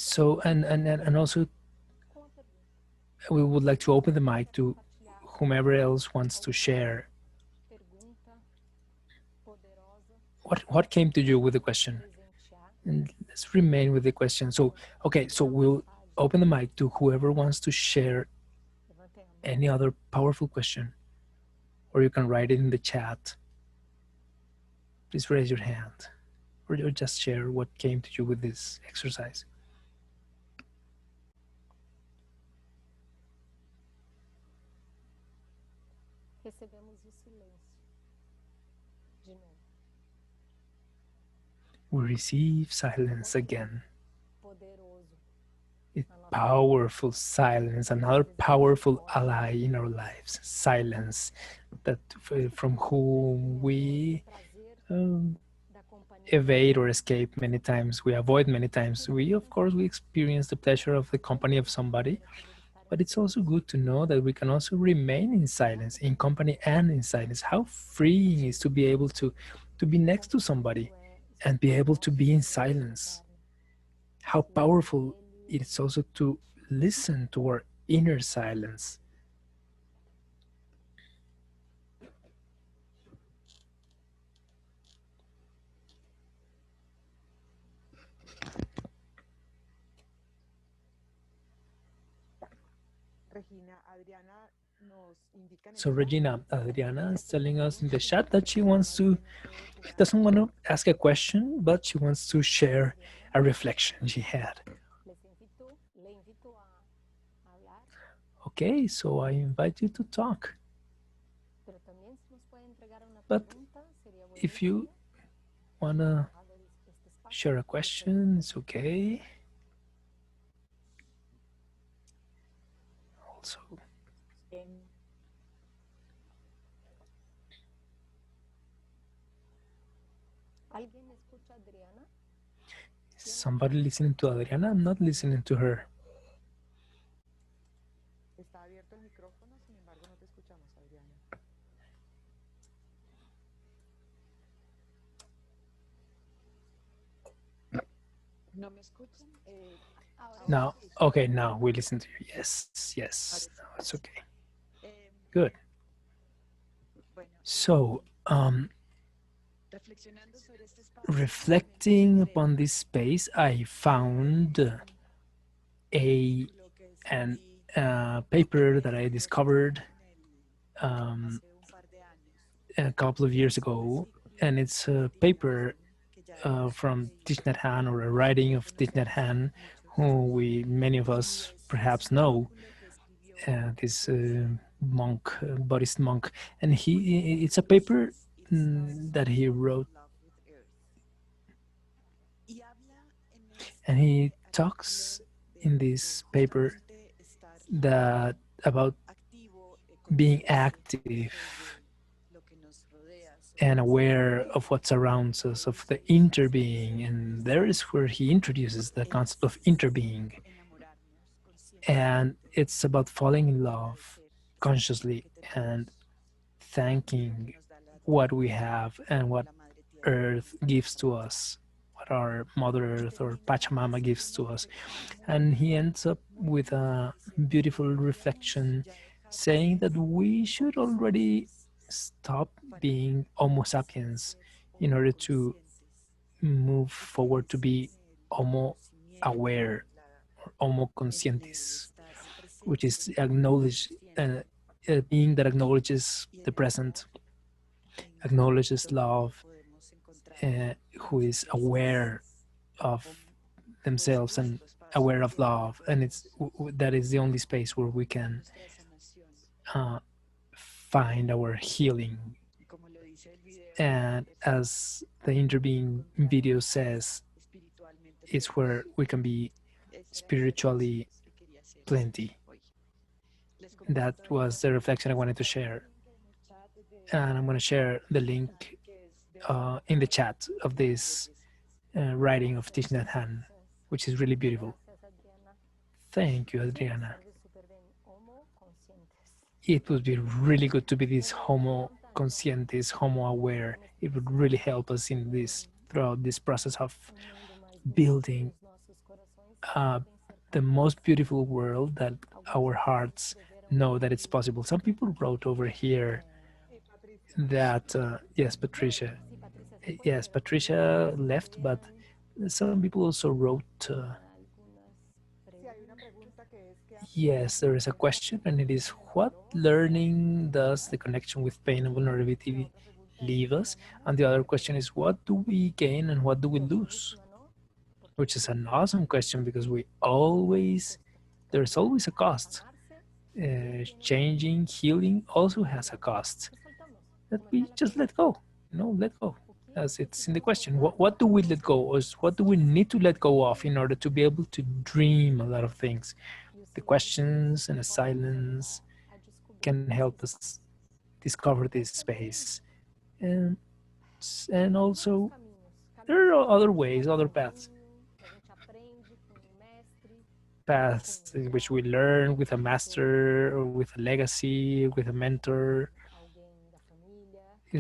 So, and also, we would like to open the mic to whomever else wants to share what came to you with the question. And let's remain with the question. So, okay, so we'll open the mic to whoever wants to share any other powerful question, or you can write it in the chat. Please raise your hand, or just share what came to you with this exercise. Recebemos o silêncio de novo. We receive silence again. Poderoso. It's powerful silence, another powerful ally in our lives. Silence, that from whom we evade or escape many times. We avoid many times. We, of course, we experience the pleasure of the company of somebody, but it's also good to know that we can also remain in silence, in company and in silence. How freeing is to be able to be next to somebody and be able to be in silence. How powerful it's also to listen to our inner silence. So Regina, Adriana is telling us in the chat that she doesn't want to ask a question, but she wants to share a reflection she had. Okay, so I invite you to talk. But if you want to share a question, it's okay. Also, is somebody listening to Adriana? I'm not listening to her. Está abierto el micrófono, sin embargo no te escuchamos, Adriana. ¿No me escuchan? No, okay, now we listen to you. Yes, yes, no, it's okay. Good. So, reflecting upon this space, I found a paper that I discovered a couple of years ago, and it's a paper from Thich Nhat Hanh, or a writing of Thich Nhat Hanh, who many of us perhaps know, this monk, Buddhist monk, and it's a paper that he wrote, and he talks in this paper that about being active and aware of what surrounds us, of the interbeing, and there is where he introduces the concept of interbeing, and it's about falling in love consciously and thanking what we have and what Earth gives to us, what our Mother Earth or Pachamama gives to us. And he ends up with a beautiful reflection saying that we should already stop being Homo sapiens in order to move forward to be Homo aware, or Homo conscientis, which is a being that acknowledges the present, acknowledges love, who is aware of themselves and aware of love, and that is the only space where we can find our healing. And as the interbeing video says, it's where we can be spiritually plenty. That was the reflection I wanted to share, and I'm going to share the link in the chat of this writing of Thich Nhat Hanh, which is really beautiful. Thank you, Adriana. It would be really good to be this Homo conscientis, Homo aware. It would really help us in this, throughout this process of building uh, the most beautiful world that our hearts know that it's possible. Some people wrote over here Y Patricia, that yes, Patricia, yes, Patricia left, but some people also wrote. sí, hay una pregunta que es que Yes, there is a question, and it is what learning does the connection with pain and la vulnerability otra pregunta es leave si us? ganamos And the other question is what do we gain and what do we lose? Which is an awesome question because we always, there's always a cost. Changing, healing also has a cost that we just let go. Let go. As it's in the question, what do we let go, or what do we need to let go of in order to be able to dream a lot of things? The questions and the silence can help us discover this space. And, and also, there are other ways, other paths in which we learn with a master or with a legacy, with a mentor,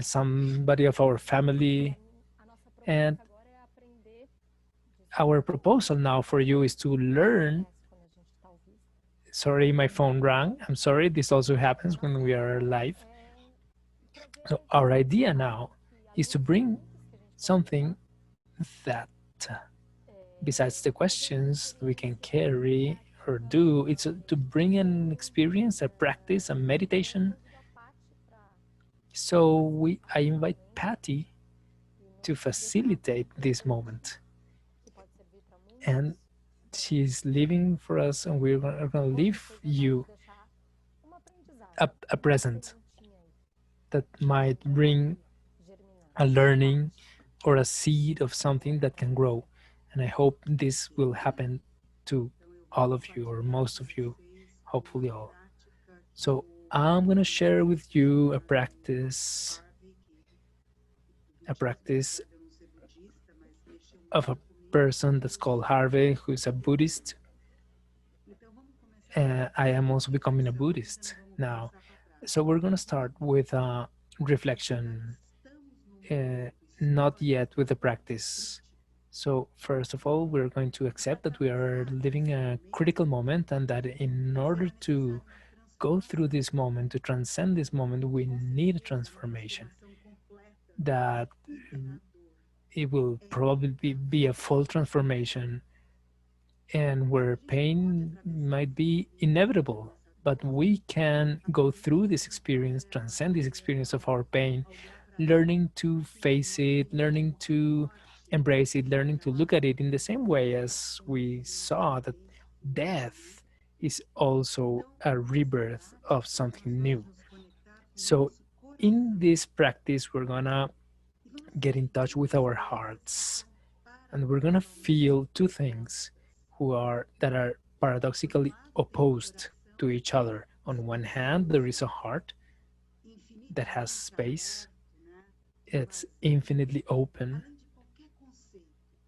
somebody of our family. And our proposal now for you is to learn. Sorry, my phone rang. I'm sorry, this also happens when we are live. So our idea now is to bring something that, besides the questions we can carry or do, it's to bring an experience, a practice, a meditation. So I invite Patty to facilitate this moment. And she's leaving for us, and we're going to leave you a present that might bring a learning or a seed of something that can grow. And I hope this will happen to Então eu vou all of you or compartilhar most com of you, vocês hopefully uma all. prática que So o I'm going to share with you Harvey, que a budista, practice apesar de eu não ser budista, mas mexeu of a muito comigo. person that's called Harvey, who's a Buddhist. Então vamos começar com I am also becoming a reflexão, ainda não Buddhist vamos now. começar com a So prática. we're going to start with a Nós reflection, estamos num uh, momento not histórico yet with the e practice. crítico. So, first of all, we're going to accept that we are living a critical moment and that in E order to realizar uma go through transformação. this moment, to transcend this moment, we Com need a certeza, uma transformation transformação completa, that integradora. it will É probably be a full transformation and a where gente pode pain atravessar might be isso na inevitable, nossa but vida, we can go through this experience, transcend this experience of our pain, olhar para ela learning to e sentir face uma it, dor learning muito to forte embrace it, learning to look at travada it in the same way as quando we vivemos saw um that luto, um death luto. is also Então, a nessa rebirth of prática, nós something vamos new. nos conectar com o So, nosso in coração this practice, we're gonna e vamos get in touch sentir with as our coisas que hearts, são and we're gonna feel paradoxalmente two things opostas. that are Por um paradoxically lado, tem um opposed to coração each other. On one hand, there is a espacioso, heart that has infinitamente space, aberto, né? it's infinitely open. Além de qualquer conceito.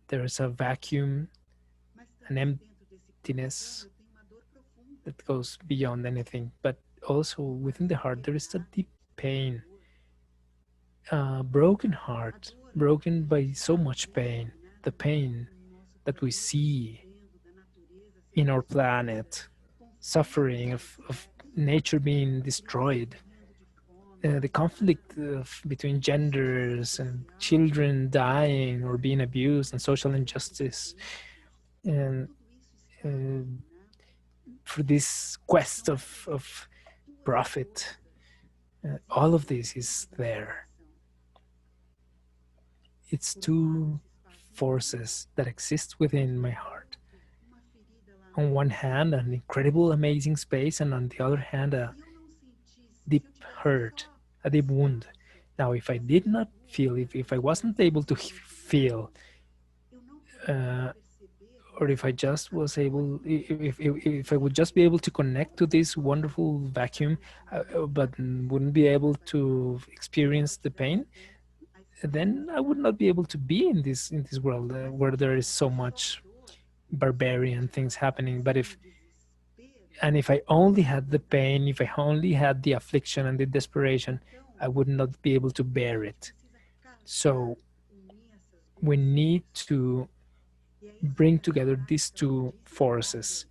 There is a vacuum, Mas an também dentro desse coração emptiness eu tenho uma dor profunda. that goes beyond anything. But also Uma within the dor heart, there is a quebrada deep pela pain, dor. a broken A heart, dor broken que a by gente so fala much muito, pain. né? The pain Do nosso that we planeta see sofrendo, da natureza in sendo our destruída, planet, conflitos, suffering of né? nature being Crianças destroyed, morrendo de fome, the né? conflict between Injustiça genders and social, children dying or being abused and social injustice, and tudo isso está uh, ali, né? for this quest São essas of duas profit, forças all of existem this dentro is do meu there. coração. It's Por um lado, two espacioso, forces that exist within my heart. uma ferida lá no On one coração. hand, an incredible, amazing space, and on the other hand, a Se eu não sentisse, se deep eu tivesse hurt, só a deep wound. espaço Now, if I para essa did not feel, dor, if para I essa wasn't able to profundidade, feel, eu não poderia uh, perceber or if I just a was dor able, infinita. if I would just be able to connect to this wonderful vacuum, but wouldn't be able to Se eu experience the pain, tivesse a then I would not especificidade. be able to be in this world Mas se where eu there is so tivesse só much dor, se eu barbarian things tivesse happening. But só if um desespero, and if I only had the pain, if I only had the affliction and the desperation, então I would not be able to a bear gente it. precisa carregar, So unir essas we duas need forças to E é isso bring que essa together these prática two budista forces.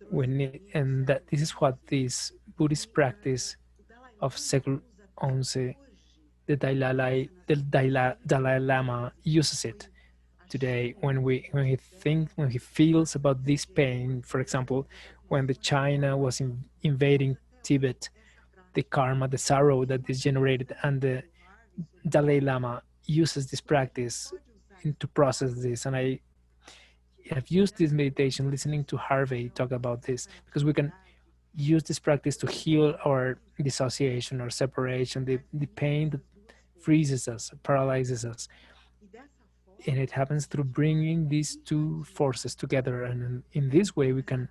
trouxe para And gente that this is what this Buddhist e practice o Dalai of Lama Sekul usa até XI, hoje the pensa nas Dalai experiências Lama dele, que uses it foi a today China, que when he foi a thinks, when he guerra, feels as about this guerras, pain. For example, as when the aflições, China was ele invading usa até hoje Tibet, essa the prática. karma, the sorrow E that uma is criança generated, and lendo the o Harvey sobre Dalai isso, Lama uses this como é que a gente practice pode usar to isso process para this. And nós? I have used Né? this meditation Essa listening to Harvey dissociação, talk about this essa because we can atividade, use this practice to esse heal our imediatismo, dissociation or separation, the harmoniza pain that essas duas coisas. freezes us, paralyzes us. E dessa And it forma, happens a through gente pode bringing these two irradiar, forces together. And in this way, we can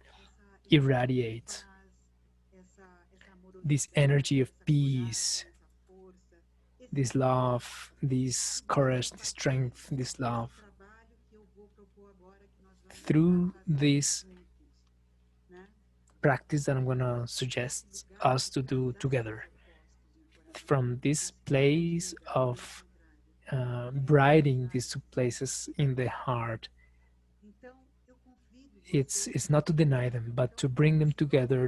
essa irradiate paz, essa this amorosidade, energy of essa peace, coragem, essa força, esse this poder. love, this E a courage, this partir strength, this desse love trabalho que eu vou propor agora, que nós vamos tentar through fazer this juntos, né? practice that I'm going to Desse suggest lugar us to de do casais together. opostos e o coração From this nascer place no caminho of contrário. briding Essa these two atividade. places in the heart, Então, eu convido it's vocês it's para not to deny fazer them, essa but to bring them proposta together,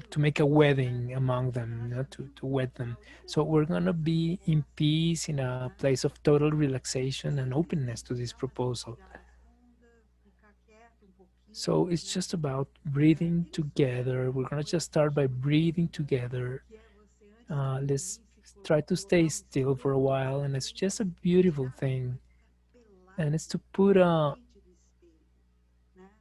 to make a wedding among que them, haja to dentro wed de them. cada um de So we're nós gonna essa be in proposta, peace, in a né? place of total relaxation and Sem openness to this necessidade de proposal. respirar funda, ficar quieto um So pouquinho, it's né? just about Para breathing together. We're gonna just start by inspirar, breathing together. que é você antes de Let's dormir try to stay colocar o still for a while, and it's espelho, just a beautiful tirar a roupa thing, e ficar and it's pelado to put na a frente do espelho, né?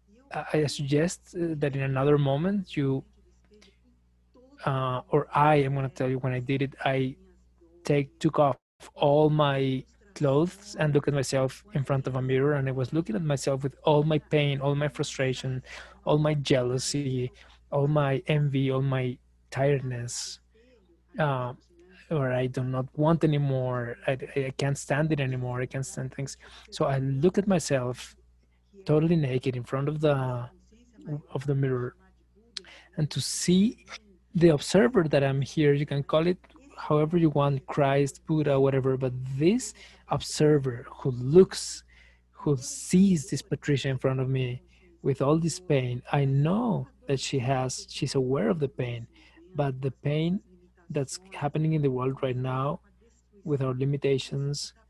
E eu I convido suggest você that in a another ficar ali moment na you, frente do espelho com todo o or amor, I am gonna tell you, when I leve, did it, as I minhas dores, took off all as minhas my clothes and look at frustrações, myself in quando front of a eles mirror, and I was looking at myself with all my pain, all my frustration, all my jealousy, all quando my eles envy, all começam my a olhar para esse tiredness, espelho à uh, noite, né? or I do not want anymore. I can't stand it anymore. I can't stand things. So I look at myself Que é totally naked in front essa consciência maior of que the eu vou mirror, chamar de Buda, de and to Cristo, de see alguém, the observer that I'm here. You can call it esse however olhar you want, leve, Christ, Buddha, whatever, but this essa observer profundidade, who looks, who ele sees this expõe Patricia in front of essa me consciência with all this maior, pain, I know essa dor that she's aware of the que nós pain, vivemos, but the as pain nossas that's limitações, happening in the world right com now a with our destruição de tudo isso que limitations, está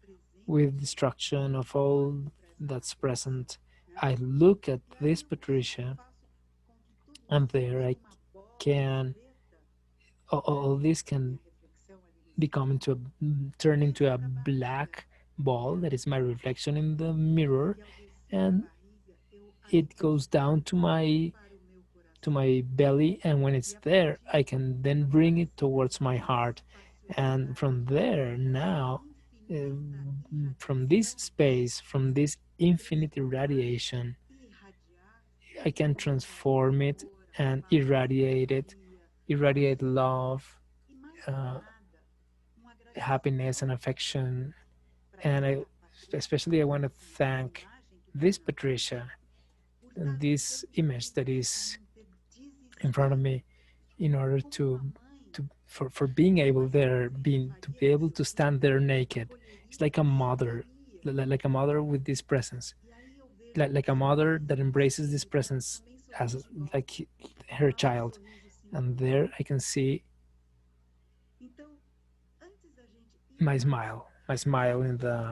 with presente, destruction of eu all olho para essa that's Patricia, present, né? I look at E aí this o que eu Patricia, faço com que tudo and isso there vire I uma bola can, preta, né? all this A minha can reflexão ali no become espelho, into turn e into esse a trabalho black ball that is my reflection in the mirror, e ao descer a and barriga, eu it goes down atraio para o meu to coração. my belly, and when E it's a there partir I can then dessa bring it towards my profundidade, heart, dessa and espaciosidade, from there dessa now, infinita from this irradiação, space, from this eu infinite posso irradiation, irradiar I can todo o transform it amor, a and paz, a alegria, a irradiate sorte love, e mais que uh, nada, um happiness and agradecimento affection. para And essa Patricia, especially I want to essa thank imagem que está this na frente, Patricia por and estar this image that is tentando ter in front of desespero, me, in order como uma mãe for being que able gostaria there, being to faria be com able seu to stand filho, there naked. It's acolheria, like a mother, aceitaria. like a mother with this presence, E aí eu vejo like a você mother ali that no embraces this espelho, presence também as sorrindo igual like você, her mas um child. sorriso And simbólico. there I can see Então, antes da gente ir para my smile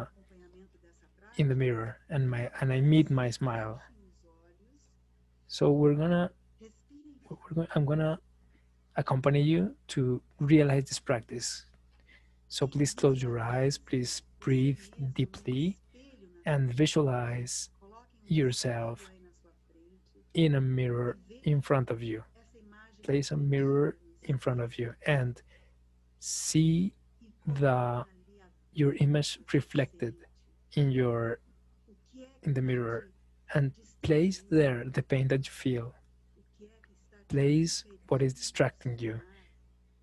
o acompanhamento dessa in the prática, mirror, and eu I quero que meet vocês my smile. fechem os olhos, So respirem I'm gonna accompany you to realize this practice. So e please close your eyes, visualizem please você breathe mesmo num deeply, espelho na and sua frente. visualize Coloquem um espelho yourself aí na sua frente in a e mirror in vejam front of you. essa imagem Place a refletida mirror no in front espelho of you and see e the coloquem ali a your dor image que você reflected sente. in your O que é que in the está mirror, te and place distraindo? there the pain that you feel. O que é que está te Place what is impedindo de distracting you. sonhar?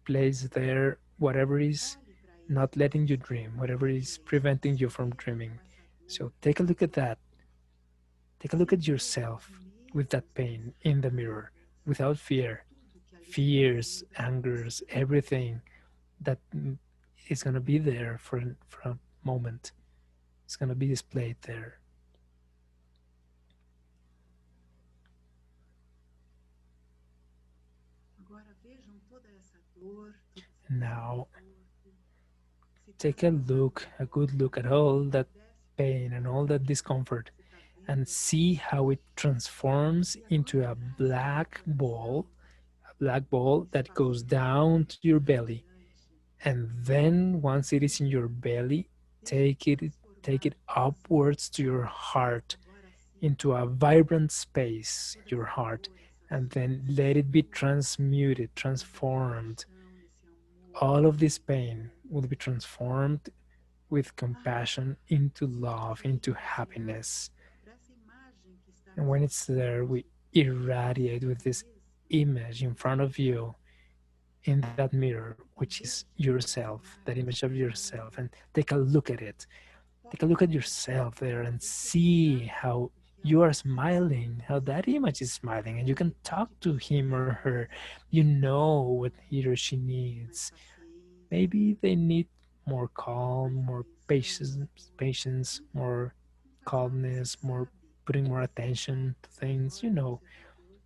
Place there whatever is Olhe para not isso, letting you dream, whatever is veja esse preventing you from desespero, dreaming. essa So dor. take a look at that. Take a look Se at veja os yourself with that medos, pain as in the mirror raivas, without fear, tudo que ali está fears, presente em angers, você. everything that is going to be there for a moment. It's going to be displayed there. Agora vejam toda essa dor, todo esse Now desconforto. Se take a talvez look, a good agora look at all você that pudesse pain and all that discomfort você está and vendo ali see how it embaixo, transforms e into agora a traz para o seu coração black um ball that espaço goes down to grande, your belly. radiante. And then once it is in your belly, Deixe take transformar it esse upwards to your espaço. heart, Agora sim, into a vibrant space toda in your essa heart, dor, essa and then let it be sufocação, transmuted, nessa transformed. compaixão, nesse amor. All of this pain will be transformed with Ah, compassion into sinta love, essa into gratidão happiness. para essa imagem que está And na when sua it's there, we frente, irradiate with essa this mesma image in front of you in that mirror, e which is deixe essa yourself, that imagem image te of yourself, and envolver. take a look at it. Take a look at yourself there and see how you are smiling, how that image is smiling, and you can talk to him or her. You know what he or she Mais needs. paciência, Maybe they need more calm, mais more atenção nesse corpo. patience, Enfim, more não faz mal, você calmness, more sabe putting more nessa attention to parte things. maior You know, observador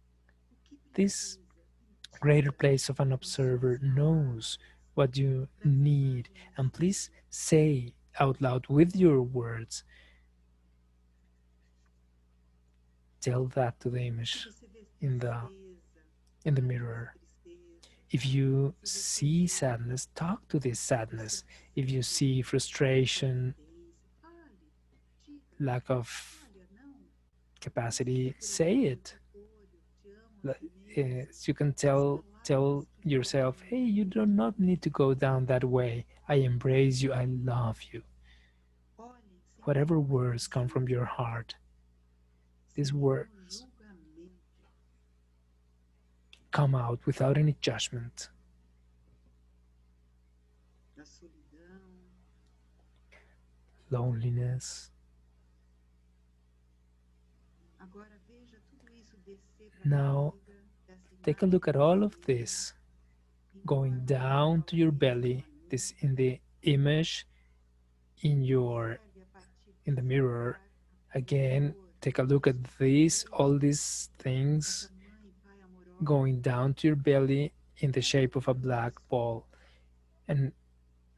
o que this precisa, greater pedir place of an com suas observer knows palavras what you para essa need. imagem And existir. please say out loud with your words, tell that to the Se image você vê in the tristeza, in the fale dessa mirror. tristeza. If you Se você see vê sadness, talk to this que o seu sadness. If you cérebro see está em frustration, falência, fale, diga. lack of Olha, não, eu sei capacity, por esse say momento it. de dor, eu te amo assim mesmo. You can As tell palavras que yourself, doem, hey, you do not need to go down that way. I embrace you. I love you. olhem sem Whatever nenhuma words come from your julgamento, heart, sem these nenhum words julgamento. come out without any judgment. Da solidão. Loneliness. Agora veja tudo isso descer para a Now barriga, dessa take a look imagem at all of vermelha, this indo going para o meio down to your novamente, belly, uma this in nuca. the image Observe a partir in the desse mirror. lugar Again, acolhedor, take a look at this, all aconchegante, these essa things mãe e pai amorosos going down to your belly in the shape of a tudo black isso. ball. And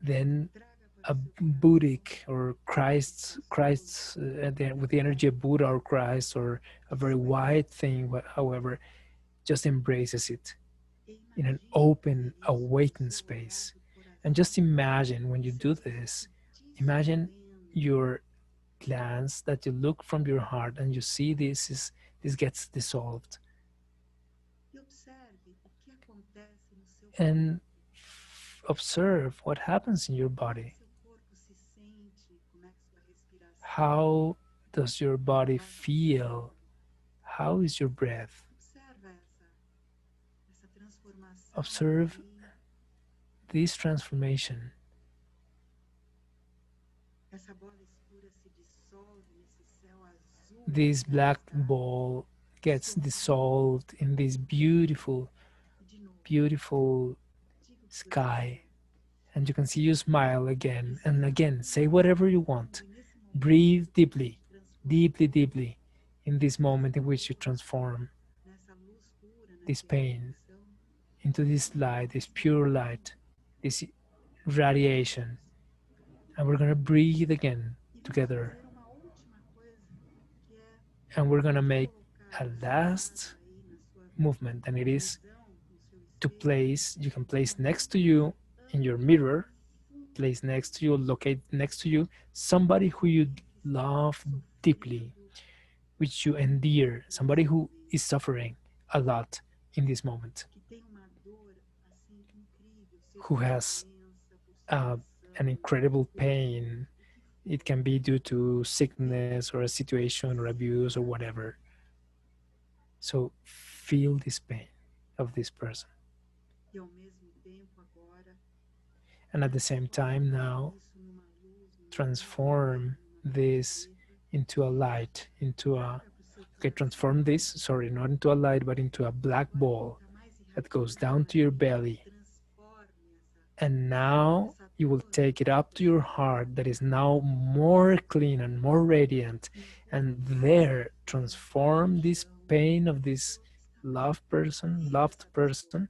then Traga para o a seu coração. Buddhic or Christ's with the energy of Buddha or Christ or a very Desperta wide thing, however, just embraces it e in an imagine open, fazer isso no awakened seu olhar space. do And coração. just imagine when you Seu do corpo this, imagine dissolvendo. your glance that you look from your heart and you see this gets dissolved. E observe o que acontece no seu And corpo. observe what happens in your Como é que body. seu corpo se sente? Como é que sua respiração How does your body vai passando? feel? How is your breath? Observa essa transformação Observe aí, this transformation. essa bola escura se dissolve nesse céu azul This black estrelazado, ball gets sorrindo. dissolved in this beautiful, E de novo, beautiful diga o que você sky. sente. And you can see you smile again and Respire again. Say fundo whatever you want. e nesse momento Breathe deeply, se deeply, transformando deeply in this nessa moment in which you luz, transform nessa luz pura, this nessa pain iluminação. into this light, this pure light, this radiation. And we're going to breathe again E vamos together. fazer uma última coisa, que é And we're going to make colocar a do seu lado last aí na sua movement, and it is visão, no seu to espelho, place, you can place uma next to figura you in your ampla, mirror, profunda, place next to you, locate next to you somebody who you que está love deeply, sofrendo which you endear, somebody nesse who momento, is suffering a lot in this moment, que tem uma dor assim incrível, seja who por has doença, por uh, an situação, incredible por pain. o que It for. can be due to sickness or a Deixe situation or esse abuse or lugar whatever. So feel this pain of this person. e ao mesmo tempo agora And at the same time, now isso numa luz, numa transform this leveza, into a light, into a, traga para o seu okay, transform coração. this, sorry, not into a light, but into a black Agora ball coloca mais that goes irradiação down to your ainda, belly. transforme And now essa you will dor, take it up to your heart that is now more clean and more radiant. And there transform this compaixão, pain of this que está loved viva person, essa dor.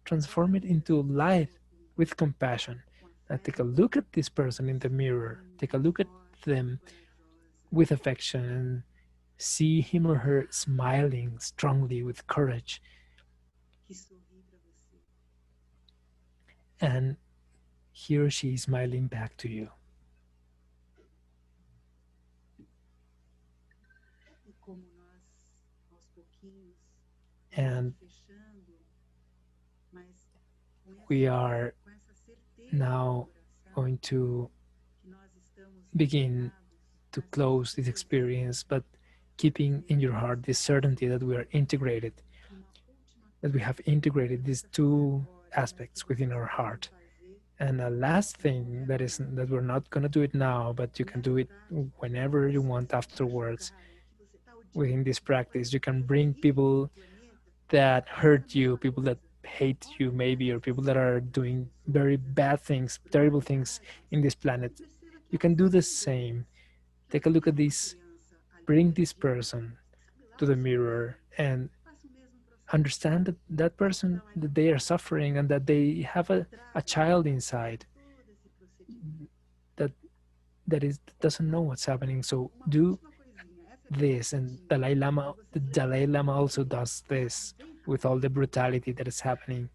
transform it into light with compassion. And take a look at this person in the mirror. Take a look at them with affection and see him or her smiling strongly with courage. que sorri para você. And he or she is smiling back to you. E como nós, aos pouquinhos, And fechando, mas we are com essa certeza now no coração going to que nós estamos begin integrados to nas close this duas experience, but keeping in your heart this certainty that we are integrated, uma última that we have integrated these two aspects within our heart. fazer And a last thing that is that we're not going to do it now, but you can do it whenever you want afterwards. que você está Within odiando this practice, you can bring o people planeta, that hurt you, people that hate you, maybe, or people that are doing very bad things, terrible things in this planet. perceba que You can do the same. Take a look at this. criança ali Bring this person sabe lá to the mirror and faça o mesmo processo. understand that that person, that they are suffering and that they have a child inside Todo esse procedimento. that that doesn't know what's happening. So do Uma coisinha, essa é this. And the Dalai Lama also does this with all the brutality that is happening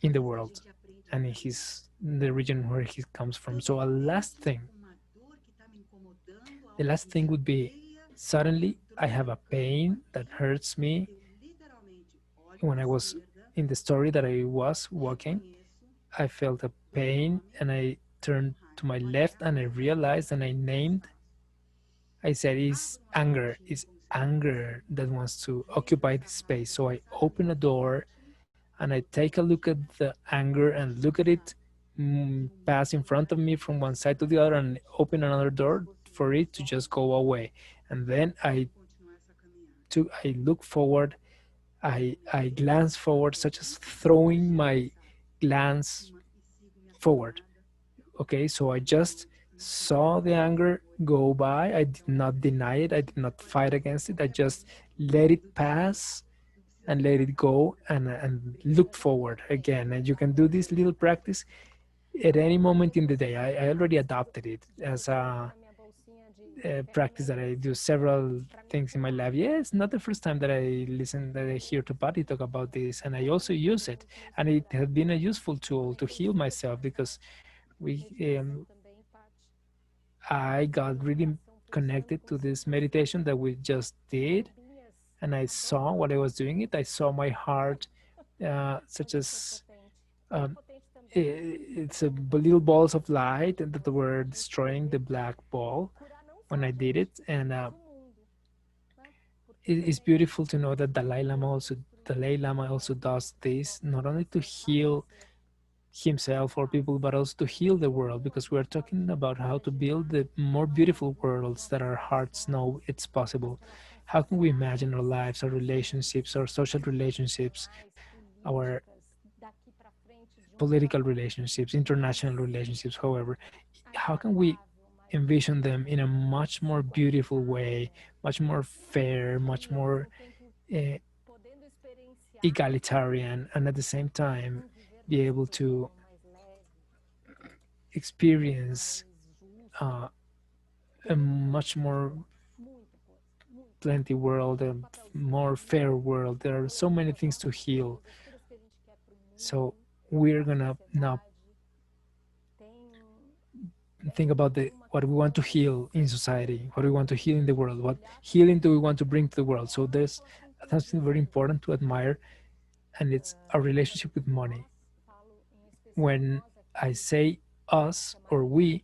in the a world gente aprende and in the region where he comes from. So a last thing, uma dor que está me incomodando, the last thing would be, suddenly I have a pain that hurts me. eu literalmente olho When I para a was esquerda, in the story that I was walking, conheço, I felt a pain and I turned to my left and I realized and I named, I said, is anger that wants to occupy this space. So I open a door and I take a look at the anger and look at it pass in front of me from one side to the other and open another door for it to just go away. And then continuar essa caminhada. I look forward, I glance forward, such as throwing my glance E sigo minha forward. caminhada. Okay, so I just saw the anger go by. I did not deny it. I did not fight against it. I just let it pass and let it go and look forward again. And you can do this little practice at any moment in the day. I already adopted it as a practice that I do several things in my life. Yeah, it's not the first time that I hear to Patty talk about this, and I also use it. And it has been a useful tool to heal myself because we I got really connected to this meditation that we just did, and I saw what I was doing it. I saw my heart, such as it's a little balls of light that were destroying the black ball when I did it, and it's beautiful to know that Dalai Lama also does this not only to heal himself or people, but also to heal the world, because we're talking about how to build the more beautiful worlds that our hearts know it's possible. How can we imagine our lives, our relationships, our social relationships, our political relationships, international relationships, however, how can we envision them in a much more beautiful way, much more fair, much more egalitarian, and at the same time be able to experience a much more plenty world, a more fair world. There are so many things to heal. So we're gonna now think about what we want to heal in society, what we want to heal in the world, what healing do we want to bring to the world. So there's something very important to admire, and it's our relationship with money. When I say us or we,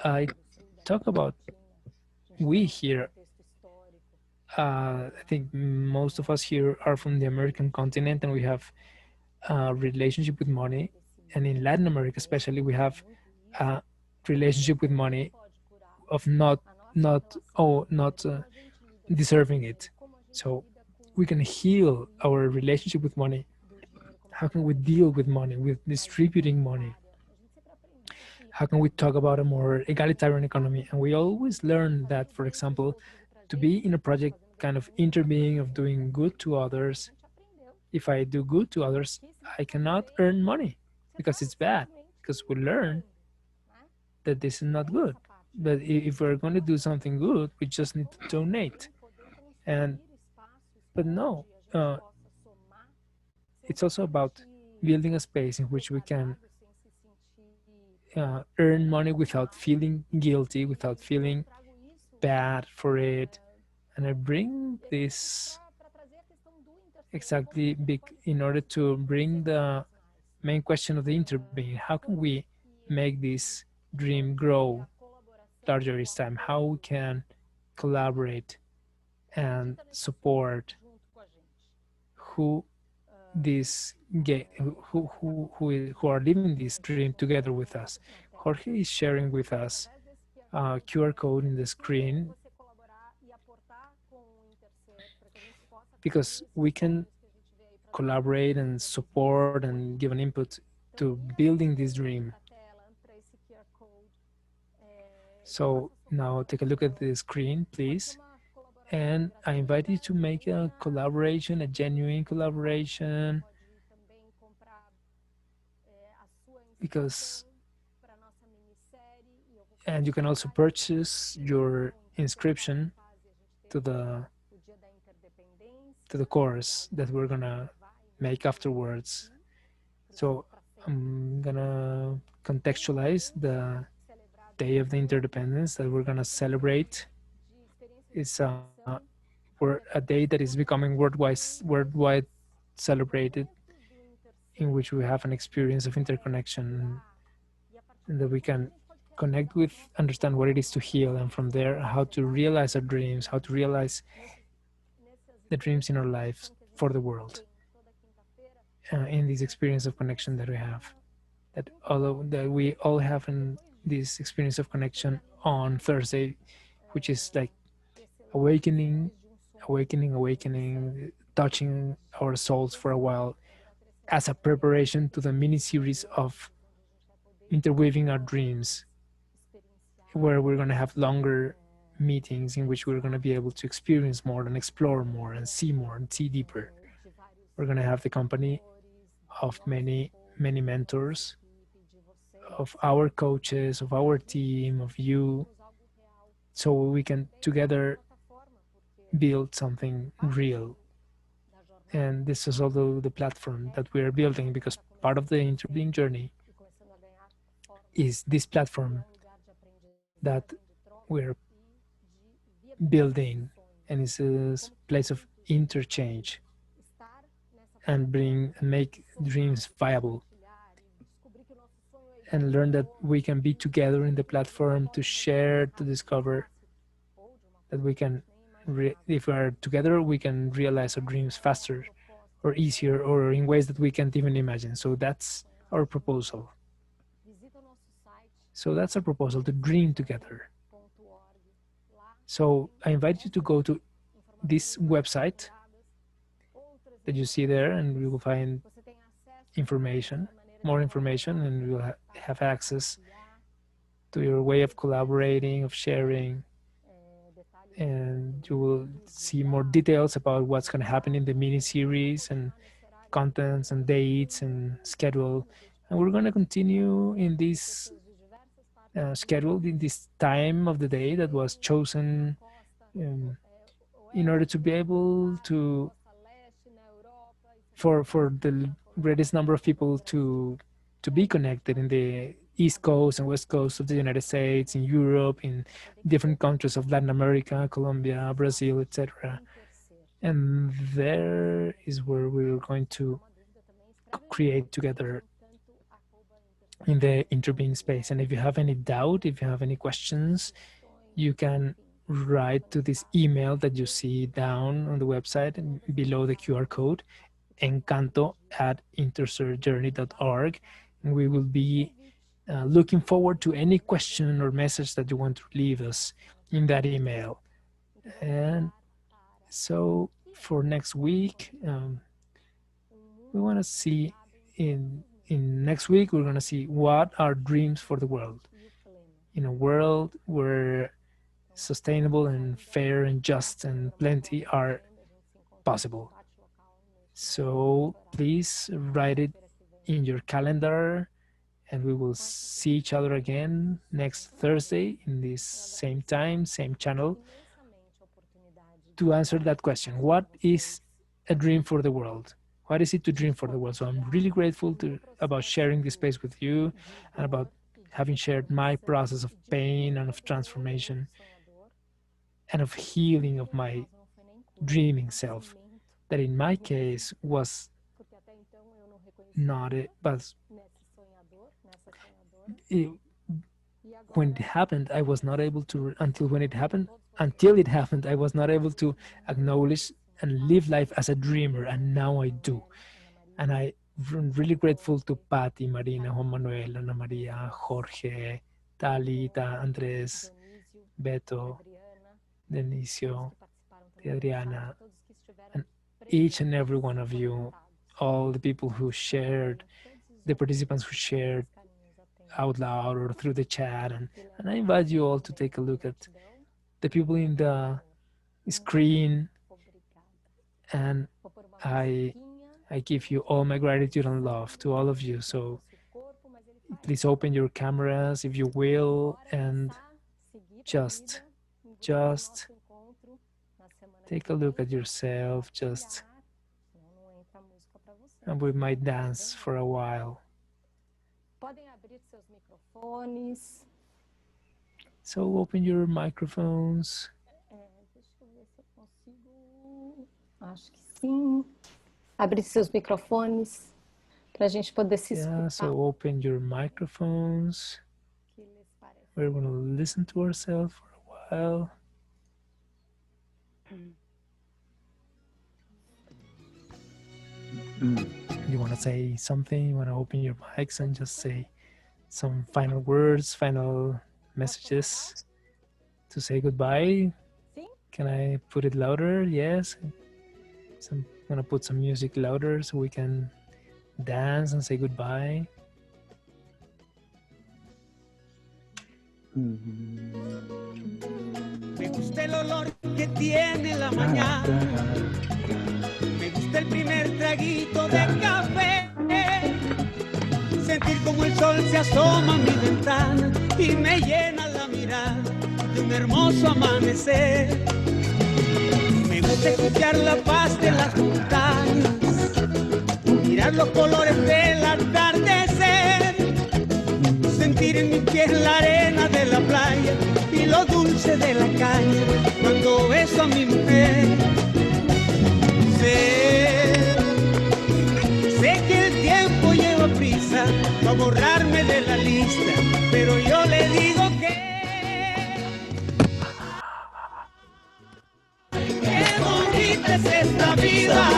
I talk about we here. I think most of us here are from the American continent, and we have a relationship with money. And in Latin America, especially, we have a relationship with money of not deserving it. So we can heal our relationship with money. How can we deal with money, with distributing money? How can we talk about a more egalitarian economy? And we always learn that, for example, to be in a project kind of interbeing, of doing good to others, If I do good to others, I cannot earn money because it's bad. Because we learn that this is not good. But if we're going to do something good, we just need to donate. And but no, it's also about building a space in which we can earn money without feeling guilty, without feeling bad for it. And I bring this exactly big in order to bring the main question of the interbeing. How can we make this dream grow larger each time? How we can collaborate and support who this who are living this dream together with us. Jorge is sharing with us a QR code in the screen because we can collaborate and support and give an input to building this dream. So now take a look at the screen, please. And I invite you to make a collaboration, a genuine collaboration, because and you can also purchase your inscription to the course that we're gonna make afterwards. So I'm gonna contextualize the Day of the Interdependence that we're gonna celebrate. It's for a day that is becoming worldwide celebrated, in which we have an experience of interconnection, and that we can connect with, understand what it is to heal, and from there how to realize our dreams, how to realize the dreams in our lives for the world, in this experience of connection that we have, that although that we all have in this experience of connection on Thursday, which is like awakening, touching our souls for a while as a preparation to the mini series of interweaving our dreams, where we're going to have longer meetings in which we're going to be able to experience more and explore more and see deeper. We're going to have the company of many mentors, of our coaches, of our team, of you, so we can together build something real. And this is also the platform that we are building, because part of the interbeing journey is this platform that we're building, and it's a place of interchange and make dreams viable, and learn that we can be together in the platform to share, to discover that we can if we are together we can realize our dreams faster or easier or in ways that we can't even imagine. So that's our proposal. So that's our proposal, to dream together. So I invite you to go to this website that you see there, and you will find information, more information, and you will have access to your way of collaborating, of sharing, and you will see more details about what's going to happen in the mini series and contents and dates and schedule. And we're going to continue in this schedule, in this time of the day that was chosen um, in order to be able to for the greatest number of people to be connected in the East Coast and West Coast of the United States, in Europe, in different countries of Latin America, Colombia, Brazil, etc. And there is where we're going to create together in the interbeing space. And if you have any doubt, if you have any questions, you can write to this email that you see down on the website and below the QR code, encanto@interserjourney.org, and we will be looking forward to any question or message that you want to leave us in that email. And so for next week, we want to see in next week, we're going to see what are dreams for the world, in a world where sustainable and fair and just and plenty are possible. So please write it in your calendar, and we will see each other again next Thursday in this same time, same channel, to answer that question. What is a dream for the world? What is it to dream for the world? So I'm really grateful about sharing this space with you, and about having shared my process of pain and of transformation and of healing of my dreaming self, that in my case was not it, but it, when it happened, I was not able to, until it happened, I was not able to acknowledge and live life as a dreamer, and now I do. And I'm really grateful to Patty, Marina, Juan Manuel, Ana Maria, Jorge, Talita, Andres, Beto, Denicio, Adriana, and each and every one of you, all the people who shared, the participants who shared out loud or through the chat. And I invite you all to take a look at the people in the screen. And I give you all my gratitude and love to all of you. So please open your cameras if you will, and just take a look at yourself, and we might dance for a while. So open your microphones. Acho que sim. Abre seus microfones para a gente poder se escutar. Yeah, so open your microphones. We're going to listen to ourselves for a while. You want to say something? You want to open your mics and just say some final words, final messages to say goodbye? Can I put it louder? Yes. I'm going to put some music louder so we can dance and say goodbye. Me gusta el olor que tiene la mañana. Me gusta el primer traguito de café. Sentir como el sol se asoma a mi ventana y me llena la mirada de un hermoso amanecer. Me gusta escuchar la paz de las montañas, mirar los colores del atardecer, sentir en mi piel la arena de la playa y lo dulce de la caña cuando beso a mi mujer. Sé que el tiempo lleva prisa para borrarme de la lista, pero yo le digo que qué bonita es esta vida,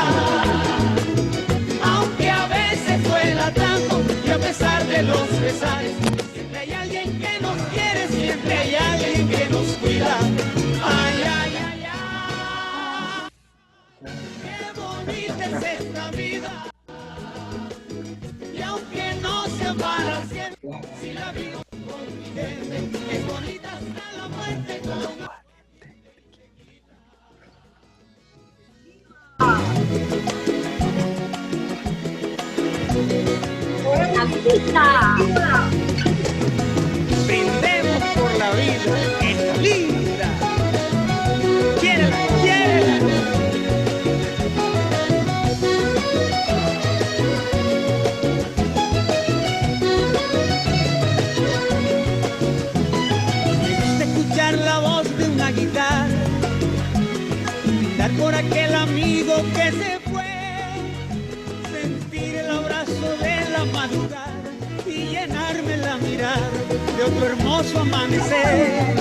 aunque a veces duela tanto y a pesar de los pesares, siempre hay alguien que nos quiere, siempre hay alguien que nos cuida. Ay, ay, ay, ay, qué bonita es esta vida, y aunque no sea para siempre, si la vivo con mi gente, es bonita hasta la muerte como... Brindemos por la vida, es linda. Quiérela, quiérela. Me gusta escuchar la voz de una guitarra, brindar por aquel amigo que se fue, sentir el abrazo de la madrugada y llenarme la mirada de otro hermoso amanecer.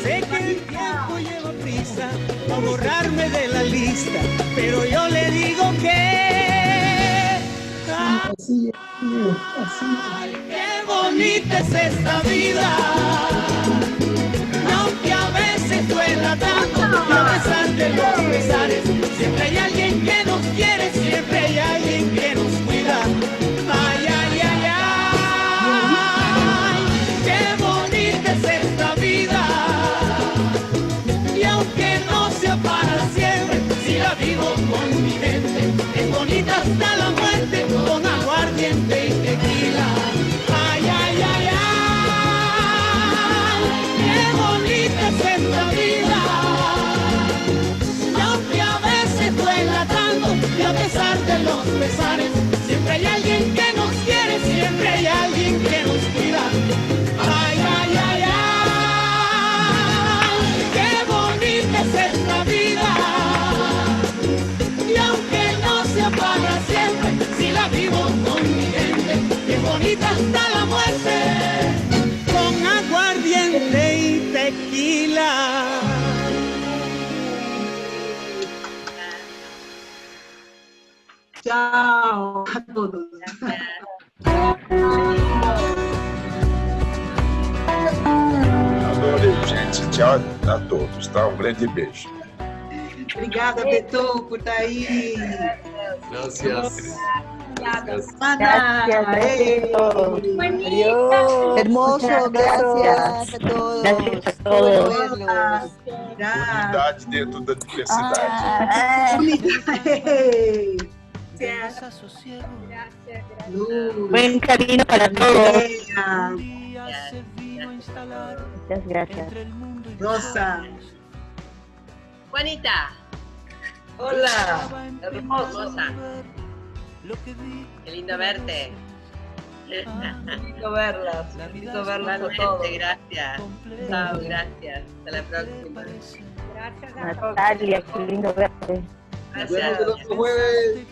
Sé que el tiempo lleva prisa a borrarme de la lista, pero yo le digo que ay, qué bonita es esta vida, aunque a veces duela tanto y a pesar de los pesares, siempre hay alguien que nos quiere, siempre hay alguien que nos cuida. Ay, ay, ay, ay, qué bonita es esta vida, y aunque no sea para de los pesares. Siempre hay alguien que nos quiere, siempre hay alguien que nos cuida. Ay, ay, ay, ay, qué bonita es esta vida. Y aunque no sea para siempre, si la vivo con mi gente, qué bonita está la muerte. Con aguardiente y tequila. Tchau a todos. Adorei, gente. Tchau a todos, tá? Um grande beijo. Obrigada, Beto, por estar aí. Gracias. Mana, Adiós. Hermoso, gracias a todos. Gracias a Qué todos. bueno verlos. Unidade dentro da diversidade. Unidade. Luz. Buen camino para todos. Bea, Muchas gracias. Rosa. Juanita. Hola. Hermosa. Qué lindo verte. Lindo verlas a todos. Gracias. Chao, gracias. Hasta la próxima. Natalia, qué lindo verte. Gracias. Jueves.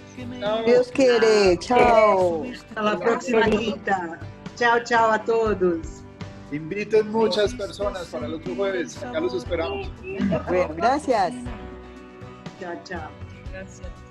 Dios quiere. Chao. Hasta la próxima cita. Tchau, tchau a todos. Inviten muchas personas para el otro jueves. Ya los esperamos. Bueno, gracias. Tchau, tchau. Gracias.